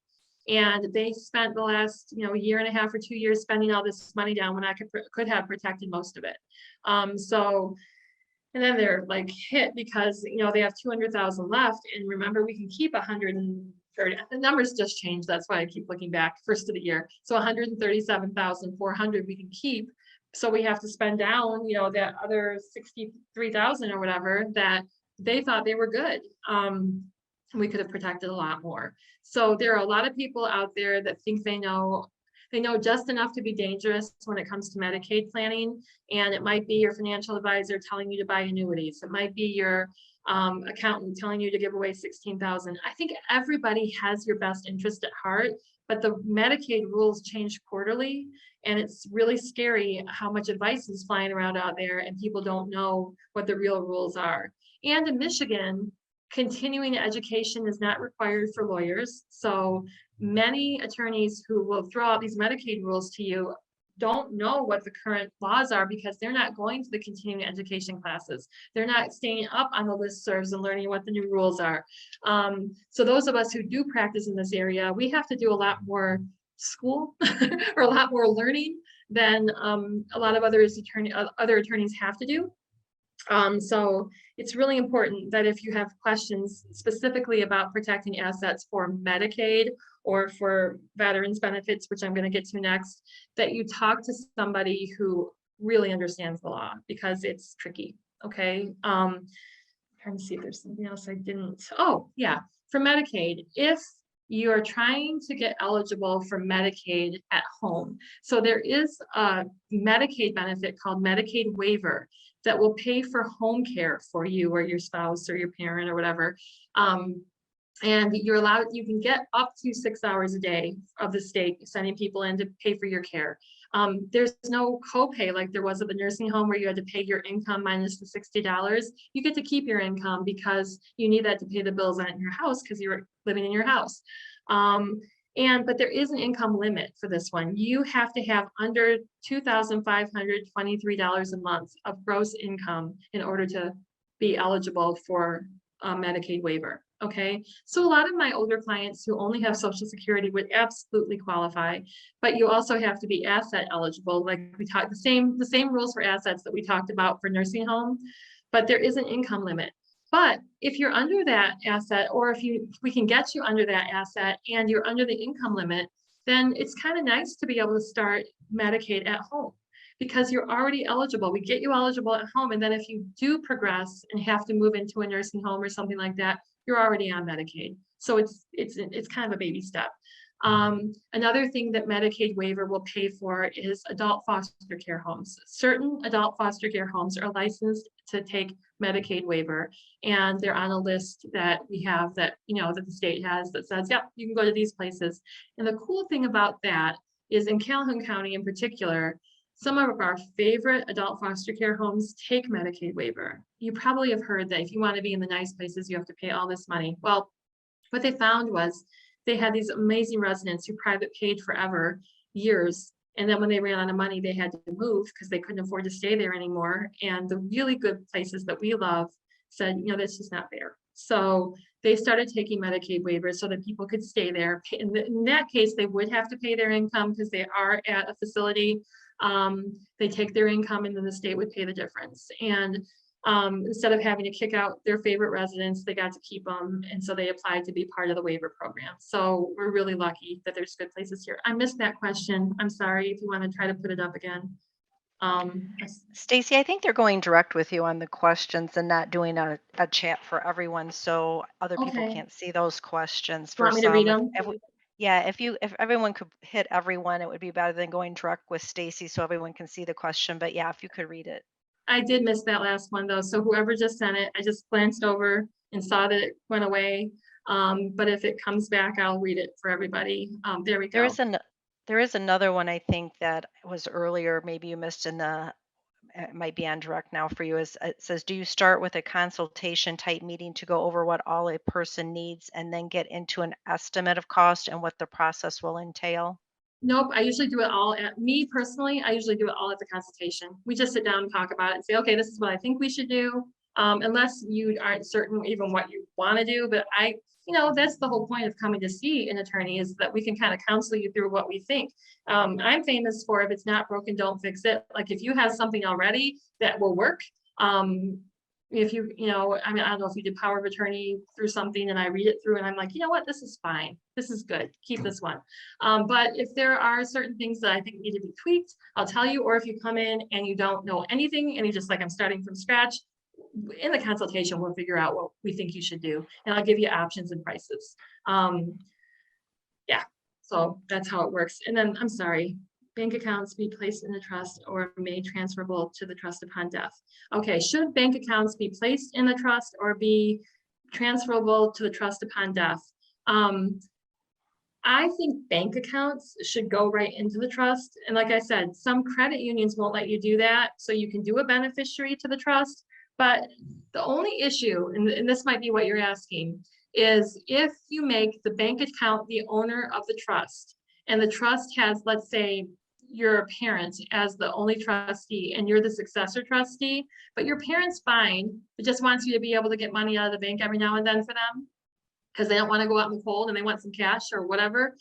And they spent the last, year and a half or 2 years spending all this money down when I could have protected most of it. So and then they're like hit because they have 200,000 left. And remember, we can keep 130. The numbers just changed. That's why I keep looking back first of the year. So 137,400 we can keep. So we have to spend down, that other 63,000 or whatever that they thought they were good. We could have protected a lot more. So there are a lot of people out there that think they know just enough to be dangerous when it comes to Medicaid planning. And it might be your financial advisor telling you to buy annuities. It might be your accountant telling you to give away 16,000. I think everybody has your best interest at heart, but the Medicaid rules change quarterly. And it's really scary how much advice is flying around out there and people don't know what the real rules are. And in Michigan, continuing education is not required for lawyers. So many attorneys who will throw out these Medicaid rules to you don't know what the current laws are because they're not going to the continuing education classes. They're not staying up on the listservs and learning what the new rules are. So those of us who do practice in this area, we have to do a lot more school or a lot more learning than a lot of other attorneys have to do. So it's really important that if you have questions specifically about protecting assets for Medicaid or for veterans benefits, which I'm going to get to next, that you talk to somebody who really understands the law because it's tricky. Okay. Trying to see if there's something else I didn't. Oh, yeah. For Medicaid, if you are trying to get eligible for Medicaid at home, so there is a Medicaid benefit called Medicaid waiver that will pay for home care for you or your spouse or your parent or whatever. And you can get up to 6 hours a day of the state sending people in to pay for your care. There's no copay like there was at the nursing home where you had to pay your income minus the $60. You get to keep your income because you need that to pay the bills on your house because you're living in your house. But there is an income limit for this one. You have to have under $2,523 a month of gross income in order to be eligible for a Medicaid waiver. Okay, so a lot of my older clients who only have Social Security would absolutely qualify, but you also have to be asset eligible. Like we talked, the same rules for assets that we talked about for nursing home, but there is an income limit. But if you're under that asset, or if we can get you under that asset and you're under the income limit, then it's kind of nice to be able to start Medicaid at home because you're already eligible. We get you eligible at home. And then if you do progress and have to move into a nursing home or something like that, you're already on Medicaid. So it's kind of a baby step. Another thing that Medicaid waiver will pay for is adult foster care homes. Certain adult foster care homes are licensed to take Medicaid waiver, and they're on a list that we have that the state has that says, yep, you can go to these places. And the cool thing about that is in Calhoun County in particular, some of our favorite adult foster care homes take Medicaid waiver. You probably have heard that if you want to be in the nice places, you have to pay all this money. Well, what they found was they had these amazing residents who private paid forever, years. And then when they ran out of money, they had to move because they couldn't afford to stay there anymore. And the really good places that we love said, this is not fair. So they started taking Medicaid waivers so that people could stay there. In that case, they would have to pay their income because they are at a facility. They take their income and then the state would pay the difference. And instead of having to kick out their favorite residents, they got to keep them. And so they applied to be part of the waiver program. So we're really lucky that there's good places here. I missed that question. I'm sorry if you want to try to put it up again. Stacy, I think they're going direct with you on the questions and not doing a chat for everyone, so other people Okay. can't see those questions You for want me to read some. them? Yeah, if everyone could hit everyone, it would be better than going direct with Stacy so everyone can see the question. But yeah, if you could read it. I did miss that last one though. So whoever just sent it, I just glanced over and saw that it went away. But if it comes back, I'll read it for everybody. There we There go. is an there is another one I think that was earlier, maybe you missed in the it might be on direct now for you. Is it says, do you start with a consultation type meeting to go over what all a person needs and then get into an estimate of cost and what the process will entail? Nope, I usually do it all at me personally, I usually do it all at the consultation. We just sit down and talk about it and say, okay, this is what I think we should do. Unless you aren't certain even what you want to do, but that's the whole point of coming to see an attorney is that we can kind of counsel you through what we think. I'm famous for if it's not broken, don't fix it. Like if you have something already that will work, if I mean, I don't know if you did power of attorney through something and I read it through and I'm like, you know what, this is fine. This is good. Keep this one. But if there are certain things that I think need to be tweaked, I'll tell you. Or if you come in and you don't know anything and you just like, I'm starting from scratch, in the consultation, we'll figure out what we think you should do. And I'll give you options and prices. Yeah, so that's how it works. And then I'm sorry, bank accounts be placed in the trust or made transferable to the trust upon death. Okay, should bank accounts be placed in the trust or be transferable to the trust upon death? I think bank accounts should go right into the trust. And like I said, some credit unions won't let you do that. So you can do a beneficiary to the trust. But the only issue, and this might be what you're asking, is if you make the bank account the owner of the trust and the trust has, let's say, your parent as the only trustee and you're the successor trustee, but your parent's fine, it just wants you to be able to get money out of the bank every now and then for them because they don't want to go out in the cold and they want some cash or whatever,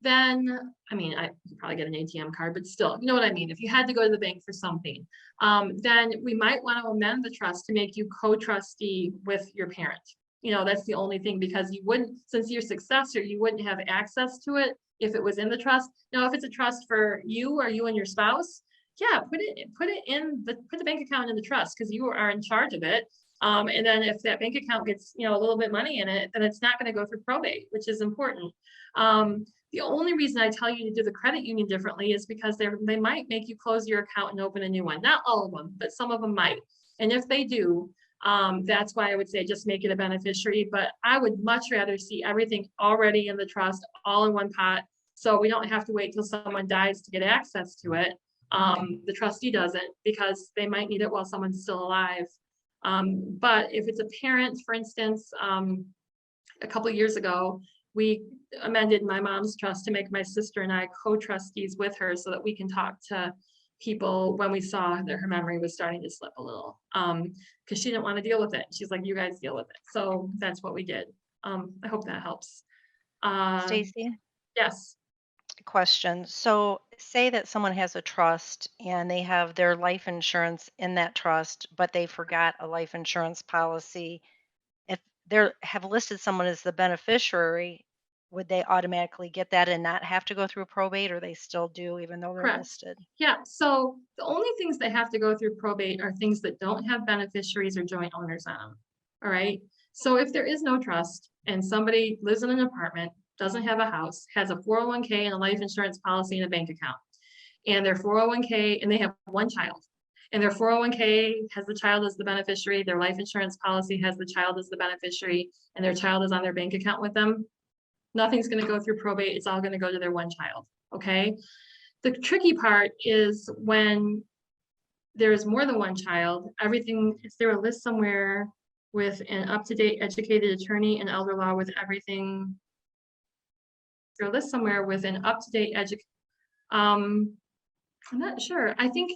then I mean, I could probably get an ATM card, but still, you know what I mean? If you had to go to the bank for something, then we might want to amend the trust to make you co-trustee with your parent. That's the only thing because you wouldn't, since you're successor, you wouldn't have access to it if it was in the trust. Now, if it's a trust for you or you and your spouse, yeah, put the bank account in the trust because you are in charge of it. And then if that bank account gets, a little bit money in it, then it's not going to go through probate, which is important. The only reason I tell you to do the credit union differently is because they might make you close your account and open a new one. Not all of them, but some of them might. And if they do, that's why I would say just make it a beneficiary. But I would much rather see everything already in the trust, all in one pot. So we don't have to wait till someone dies to get access to it. The trustee doesn't because they might need it while someone's still alive. But if it's a parent, for instance, a couple of years ago, we amended my mom's trust to make my sister and I co-trustees with her so that we can talk to people when we saw that her memory was starting to slip a little. Because she didn't want to deal with it. She's like, you guys deal with it. So that's what we did. I hope that helps. Stacy, Yes. question. So, say that someone has a trust and they have their life insurance in that trust, but they forgot a life insurance policy. If they have listed someone as the beneficiary, would they automatically get that and not have to go through probate, or they still do even though they're Correct. listed? Yeah, so the only things that have to go through probate are things that don't have beneficiaries or joint owners on them. All right. So if there is no trust and somebody lives in an apartment, doesn't have a house, has a 401k and a life insurance policy and a bank account, and their 401k, and they have one child, and their 401k has the child as the beneficiary, their life insurance policy has the child as the beneficiary, and their child is on their bank account with them, nothing's going to go through probate. It's all going to go to their one child. Okay. The tricky part is when there's more than one child, everything, is there a list somewhere with an up-to-date educated attorney and elder law with everything? Is there a list somewhere with an up-to-date I'm not sure. I think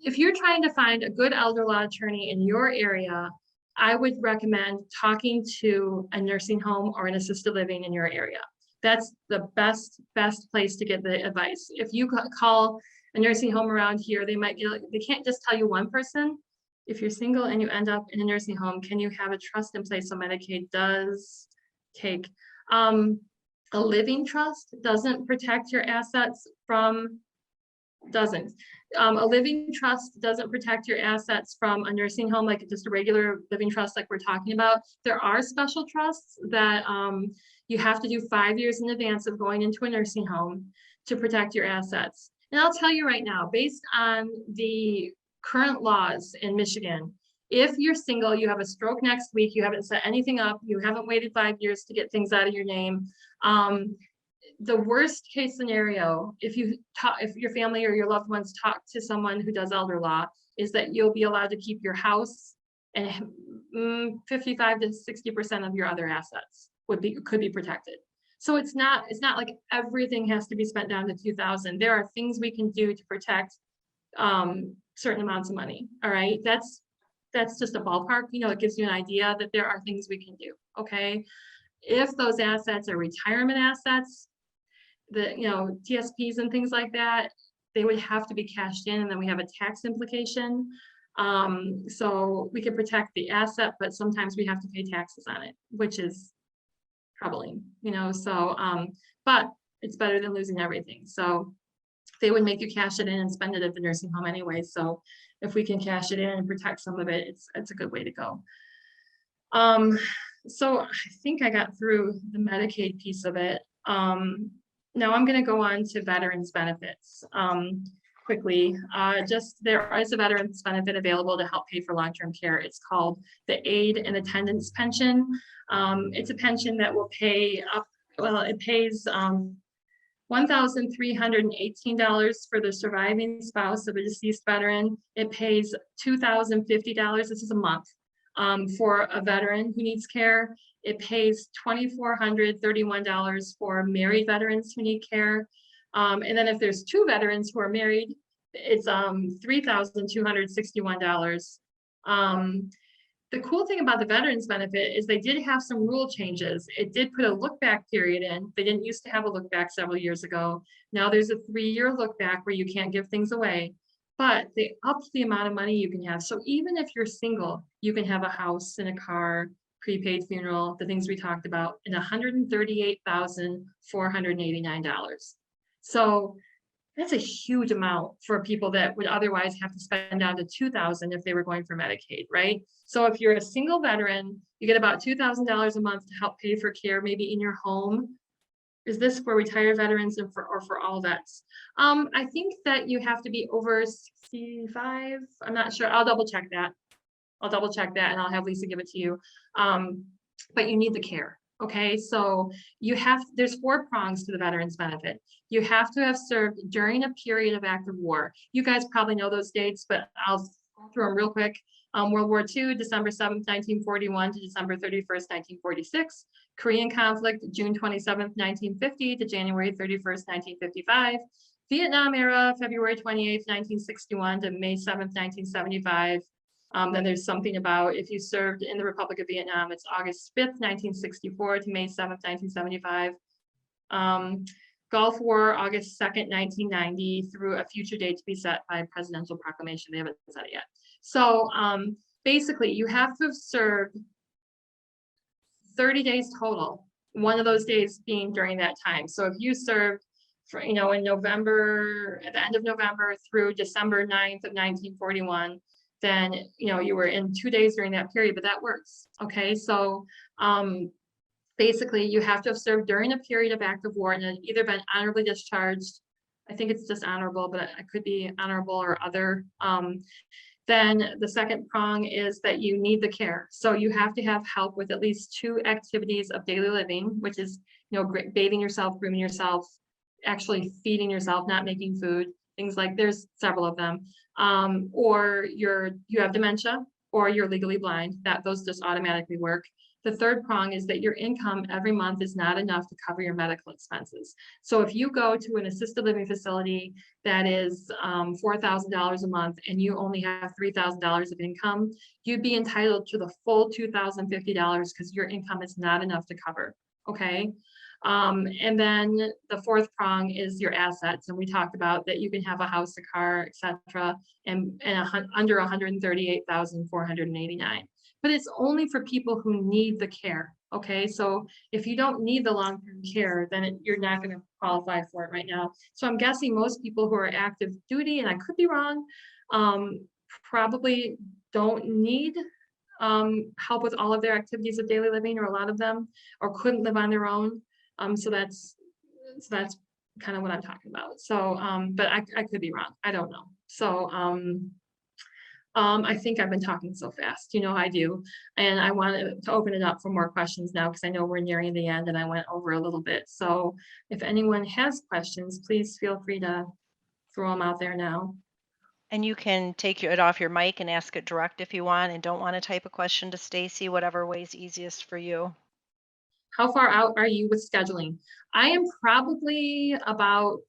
if you're trying to find a good elder law attorney in your area, I would recommend talking to a nursing home or an assisted living in your area. That's the best place to get the advice. If you call a nursing home around here, they can't just tell you one person. If you're single and you end up in a nursing home, can you have a trust in place so Medicaid does take? A living trust doesn't protect your assets from doesn't. A living trust doesn't protect your assets from a nursing home, like just a regular living trust like we're talking about. There are special trusts that You have to do 5 years in advance of going into a nursing home to protect your assets. And I'll tell you right now, based on the current laws in Michigan, if you're single, you have a stroke next week, you haven't set anything up, you haven't waited 5 years to get things out of your name, the worst case scenario, if your family or your loved ones talk to someone who does elder law, is that you'll be allowed to keep your house and 55 to 60% of your other assets could be protected. So it's not like everything has to be spent down to 2,000. There are things we can do to protect certain amounts of money. All right, that's just a ballpark. It gives you an idea that there are things we can do. Okay, if those assets are retirement assets, the TSPs and things like that, they would have to be cashed in, and then we have a tax implication. So we can protect the asset, but sometimes we have to pay taxes on it, which is troubling, so but it's better than losing everything. So they would make you cash it in and spend it at the nursing home anyway. So if we can cash it in and protect some of it, it's a good way to go. So I think I got through the Medicaid piece of it. Now I'm going to go on to veterans benefits quickly. There is a veterans benefit available to help pay for long-term care. It's called the Aid and Attendance Pension. It's a pension that will pay up, well, it pays $1,318 for the surviving spouse of a deceased veteran. It pays $2,050, this is a month, for a veteran who needs care. It pays $2,431 for married veterans who need care. And then if there's two veterans who are married, it's $3,261. The cool thing about the veterans benefit is they did have some rule changes. It did put a look back period in. They didn't used to have a look back several years ago. Now there's a 3-year look back where you can't give things away, but they upped the amount of money you can have. So even if you're single, you can have a house and a car, prepaid funeral, the things we talked about, and $138,489. So that's a huge amount for people that would otherwise have to spend down to $2,000 if they were going for Medicaid, right? So if you're a single veteran, you get about $2,000 a month to help pay for care, maybe in your home. Is this for retired veterans or for all vets? I think that you have to be over 65. I'm not sure. I'll double check that. And I'll have Lisa give it to you. But you need the care. Okay, so there's 4 prongs to the veterans benefit. You have to have served during a period of active war. You guys probably know those dates, but I'll go through them real quick. World War II, December 7th, 1941 to December 31st, 1946. Korean conflict, June 27th, 1950 to January 31st, 1955. Vietnam era, February 28th, 1961 to May 7th, 1975. Then there's something about if you served in the Republic of Vietnam, it's August 5th, 1964 to May 7th, 1975. Gulf War, August 2nd, 1990 through a future date to be set by presidential proclamation. They haven't set it yet. So basically you have to have served 30 days total, one of those days being during that time. So if you served for, in November, at the end of November through December 9th of 1941, then you were in 2 days during that period, but that works. Okay, so basically you have to have served during a period of active war and either been honorably discharged. I think it's just honorable, but it could be honorable or other. Then the second prong is that you need the care. So you have to have help with at least 2 activities of daily living, which is bathing yourself, grooming yourself, actually feeding yourself, not making food, things like there's several of them. Or you have dementia or you're legally blind, those just automatically work. The third prong is that your income every month is not enough to cover your medical expenses. So if you go to an assisted living facility that is $4,000 a month and you only have $3,000 of income, you'd be entitled to the full $2,050 because your income is not enough to cover. Okay. And then the fourth prong is your assets. And we talked about that you can have a house, a car, etc. and under 138,489. But it's only for people who need the care. Okay, so if you don't need the long-term care, then you're not going to qualify for it right now. So I'm guessing most people who are active duty, and I could be wrong, probably don't need help with all of their activities of daily living, or a lot of them, or couldn't live on their own. So that's kind of what I'm talking about. So, but I could be wrong. I don't know. So, I think I've been talking so fast, you know I do, and I wanted to open it up for more questions now because I know we're nearing the end and I went over a little bit. So if anyone has questions, please feel free to throw them out there now. And you can take it off your mic and ask it direct if you want and don't want to type a question to Stacy, whatever way's easiest for you. How far out are you with scheduling? I am probably about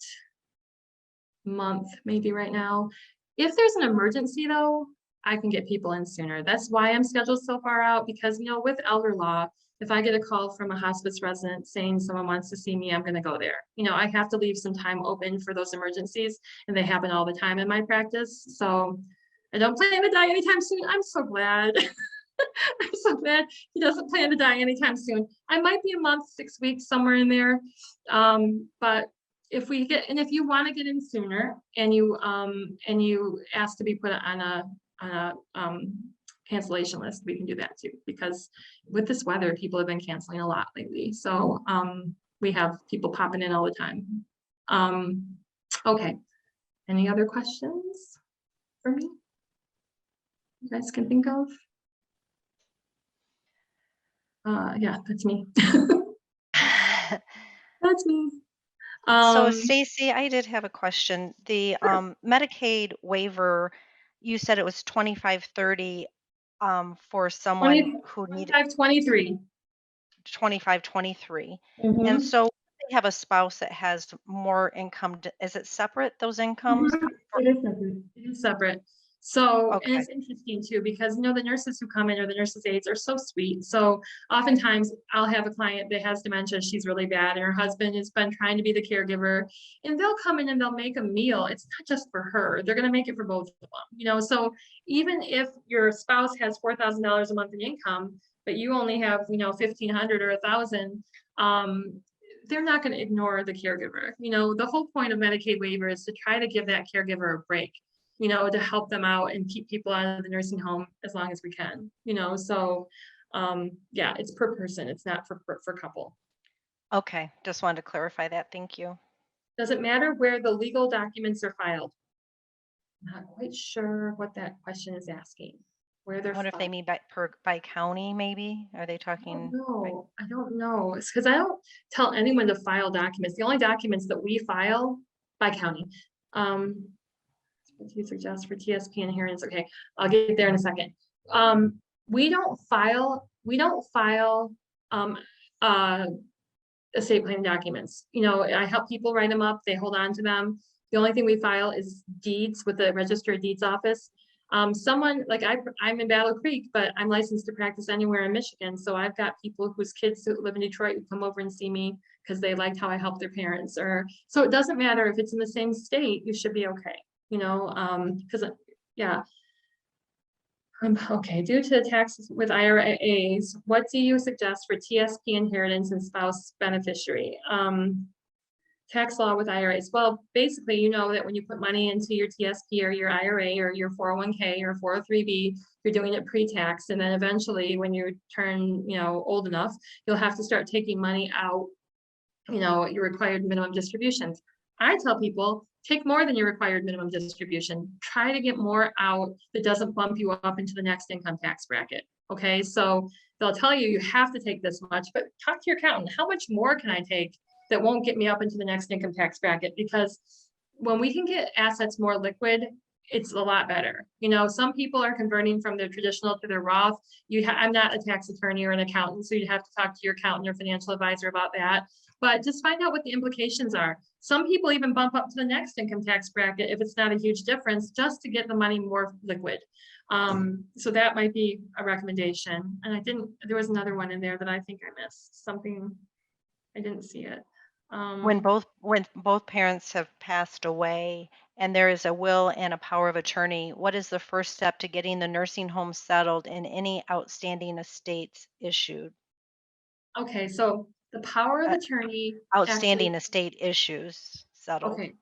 month maybe right now. If there's an emergency though, I can get people in sooner. That's why I'm scheduled so far out because, with elder law, if I get a call from a hospice resident saying someone wants to see me, I'm going to go there. I have to leave some time open for those emergencies, and they happen all the time in my practice. So I don't plan to die anytime soon. I'm so glad. I'm so glad he doesn't plan to die anytime soon. I might be a month, 6 weeks, somewhere in there. But if you want to get in sooner and you ask to be put on a cancellation list, we can do that too. Because with this weather, people have been canceling a lot lately. So we have people popping in all the time. Okay. Any other questions for me? You guys can think of? Yeah, that's me. That's me. So, Um, Stacy, I did have a question. The Medicaid waiver, you said it was 2530 for 20, someone who needed 25, 23. 2523. And Mm-hmm. so they have a spouse that has more income. Is it separate, those incomes? For, It is separate. It is separate. So, and okay. it's interesting too, because the nurses who come in, or the nurses aides, are so sweet. So oftentimes I'll have a client that has dementia, she's really bad, and her husband has been trying to be the caregiver, and they'll come in and they'll make a meal. It's not just for her, they're going to make it for both of them. So even if your spouse has $4,000 a month in income, but you only have, 1,500 or 1,000, they're not going to ignore the caregiver. The whole point of Medicaid waiver is to try to give that caregiver a break, to help them out and keep people out of the nursing home as long as we can. So yeah, it's per person. It's not for couple. Okay. Just wanted to clarify that. Thank you. Does it matter where the legal documents are filed? Not quite sure what that question is asking. Where I they're wonder if they filed. mean by county, maybe? Are they talking by I don't know. It's because I don't tell anyone to file documents. The only documents that we file by county. Um, what do you suggest for TSP inheritance? Okay, I'll get there in a second. We don't file um uh estate planning documents. I help people write them up, they hold on to them. The only thing we file is deeds with the Register of Deeds office. Someone like I'm in Battle Creek, but I'm licensed to practice anywhere in Michigan. So I've got people whose kids who live in Detroit who come over and see me because they liked how I helped their parents. Or so it doesn't matter if it's in the same state, you should be okay. Because yeah. Okay, due to taxes with IRAs, what do you suggest for TSP inheritance and spouse beneficiary? Tax law with IRAs. Well, basically, you know that when you put money into your TSP or your IRA or your 401k or 403b, you're doing it pre-tax. And then eventually when you turn, old enough, you'll have to start taking money out, your required minimum distributions. I tell people, take more than your required minimum distribution. Try to get more out that doesn't bump you up into the next income tax bracket. Okay, so they'll tell you you have to take this much, but talk to your accountant. How much more can I take that won't get me up into the next income tax bracket? Because when we can get assets more liquid, it's a lot better. Some people are converting from their traditional to their Roth. I'm not a tax attorney or an accountant, so you'd have to talk to your accountant or financial advisor about that. But just find out what the implications are. Some people even bump up to the next income tax bracket if it's not a huge difference, just to get the money more liquid. So that might be a recommendation. And there was another one in there that I think I missed. Something, I didn't see it. when both parents have passed away and there is a will and a power of attorney, what is the first step to getting the nursing home settled and any outstanding estates issued? Okay, so the power of Uh, attorney actually, outstanding estate issues settled. okay.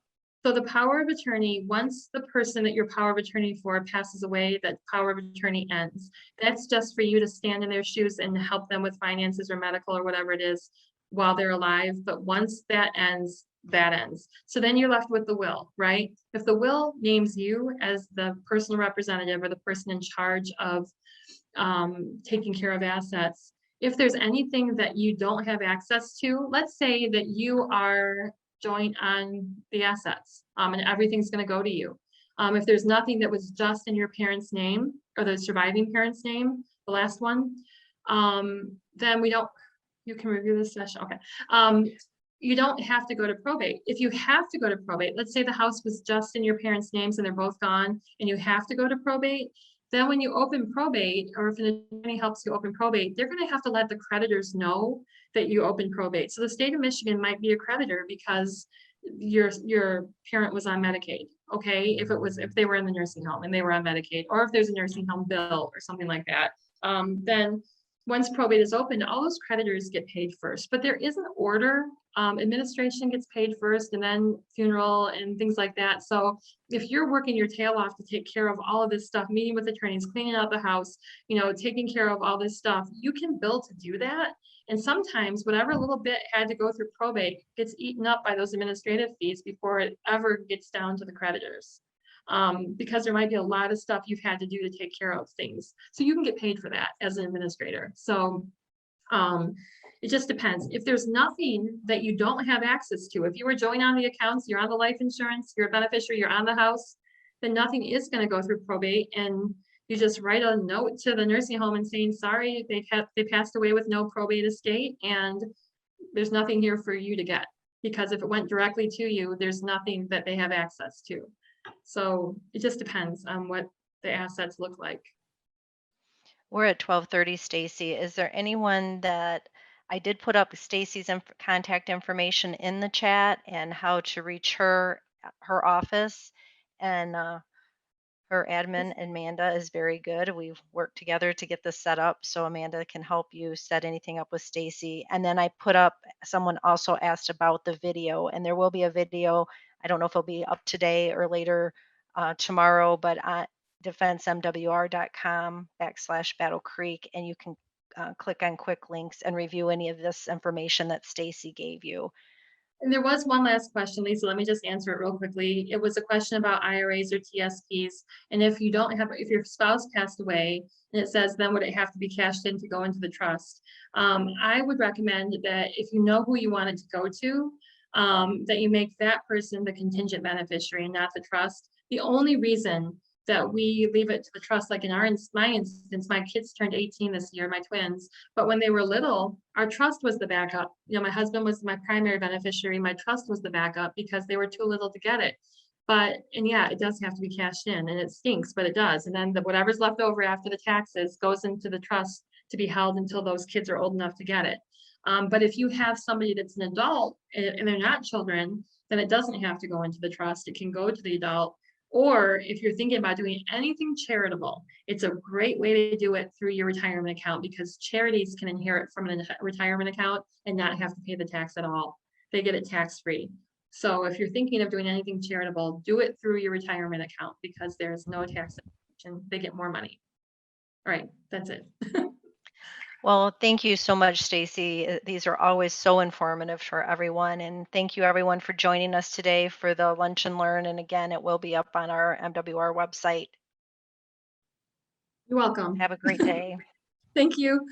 So the power of attorney, once the person that you're power of attorney for passes away, that power of attorney ends. That's just for you to stand in their shoes and help them with finances or medical or whatever it is while they're alive. But once that ends, that ends. So then you're left with the will, right? If the will names you as the personal representative or the person in charge of taking care of assets, if there's anything that you don't have access to, let's say that you are joint on the assets, and everything's going to go to you. If there's nothing that was just in your parents' name or the surviving parents' name, the last one, then we don't, you can review this session. Okay. You don't have to go to probate. If you have to go to probate, let's say the house was just in your parents' names and they're both gone and you have to go to probate, then when you open probate, or if an attorney helps you open probate, they're going to have to let the creditors know that you open probate. So the state of Michigan might be a creditor because your parent was on Medicaid. Okay, if they were in the nursing home and they were on Medicaid, or if there's a nursing home bill or something like that, then once probate is open, all those creditors get paid first. But there is an order. Administration gets paid first, and then funeral and things like that. So if you're working your tail off to take care of all of this stuff, meeting with attorneys, cleaning out the house, taking care of all this stuff, you can bill to do that. And sometimes whatever little bit had to go through probate gets eaten up by those administrative fees before it ever gets down to the creditors. Because there might be a lot of stuff you've had to do to take care of things. So you can get paid for that as an administrator. So it just depends. If there's nothing that you don't have access to, if you were joined on the accounts, you're on the life insurance, you're a beneficiary, you're on the house, then nothing is going to go through probate. And you just write a note to the nursing home and saying, sorry, they passed away with no probate estate, and there's nothing here for you to get. Because if it went directly to you, there's nothing that they have access to. So it just depends on what the assets look like. We're at 12:30, Stacy. Is there anyone that I did put up Stacy's contact information in the chat and how to reach her office, and her admin, Amanda, is very good. We've worked together to get this set up, so Amanda can help you set anything up with Stacy. And then I put up, someone also asked about the video, and there will be a video. I don't know if it'll be up today or later tomorrow, but on defensemwr.com/Battle Creek, and you can click on quick links and review any of this information that Stacy gave you. And there was one last question, Lisa. Let me just answer it real quickly. It was a question about IRAs or TSPs. And if your spouse passed away, and it says, then would it have to be cashed in to go into the trust? I would recommend that if you know who you want it to go to, that you make that person the contingent beneficiary and not the trust. The only reason that we leave it to the trust, like in my instance, my kids turned 18 this year, my twins, but when they were little, our trust was the backup. My husband was my primary beneficiary. My trust was the backup because they were too little to get it. And yeah, it does have to be cashed in, and it stinks, but it does. And then whatever's left over after the taxes goes into the trust to be held until those kids are old enough to get it. But if you have somebody that's an adult and they're not children, then it doesn't have to go into the trust. It can go to the adult. Or if you're thinking about doing anything charitable, it's a great way to do it through your retirement account, because charities can inherit from a retirement account and not have to pay the tax at all. They get it tax-free. So if you're thinking of doing anything charitable, do it through your retirement account because there's no tax. They get more money. All right, that's it. Well, thank you so much, Stacy. These are always so informative for everyone. And thank you, everyone, for joining us today for the Lunch and Learn. And again, it will be up on our MWR website. You're welcome. Have a great day. Thank you.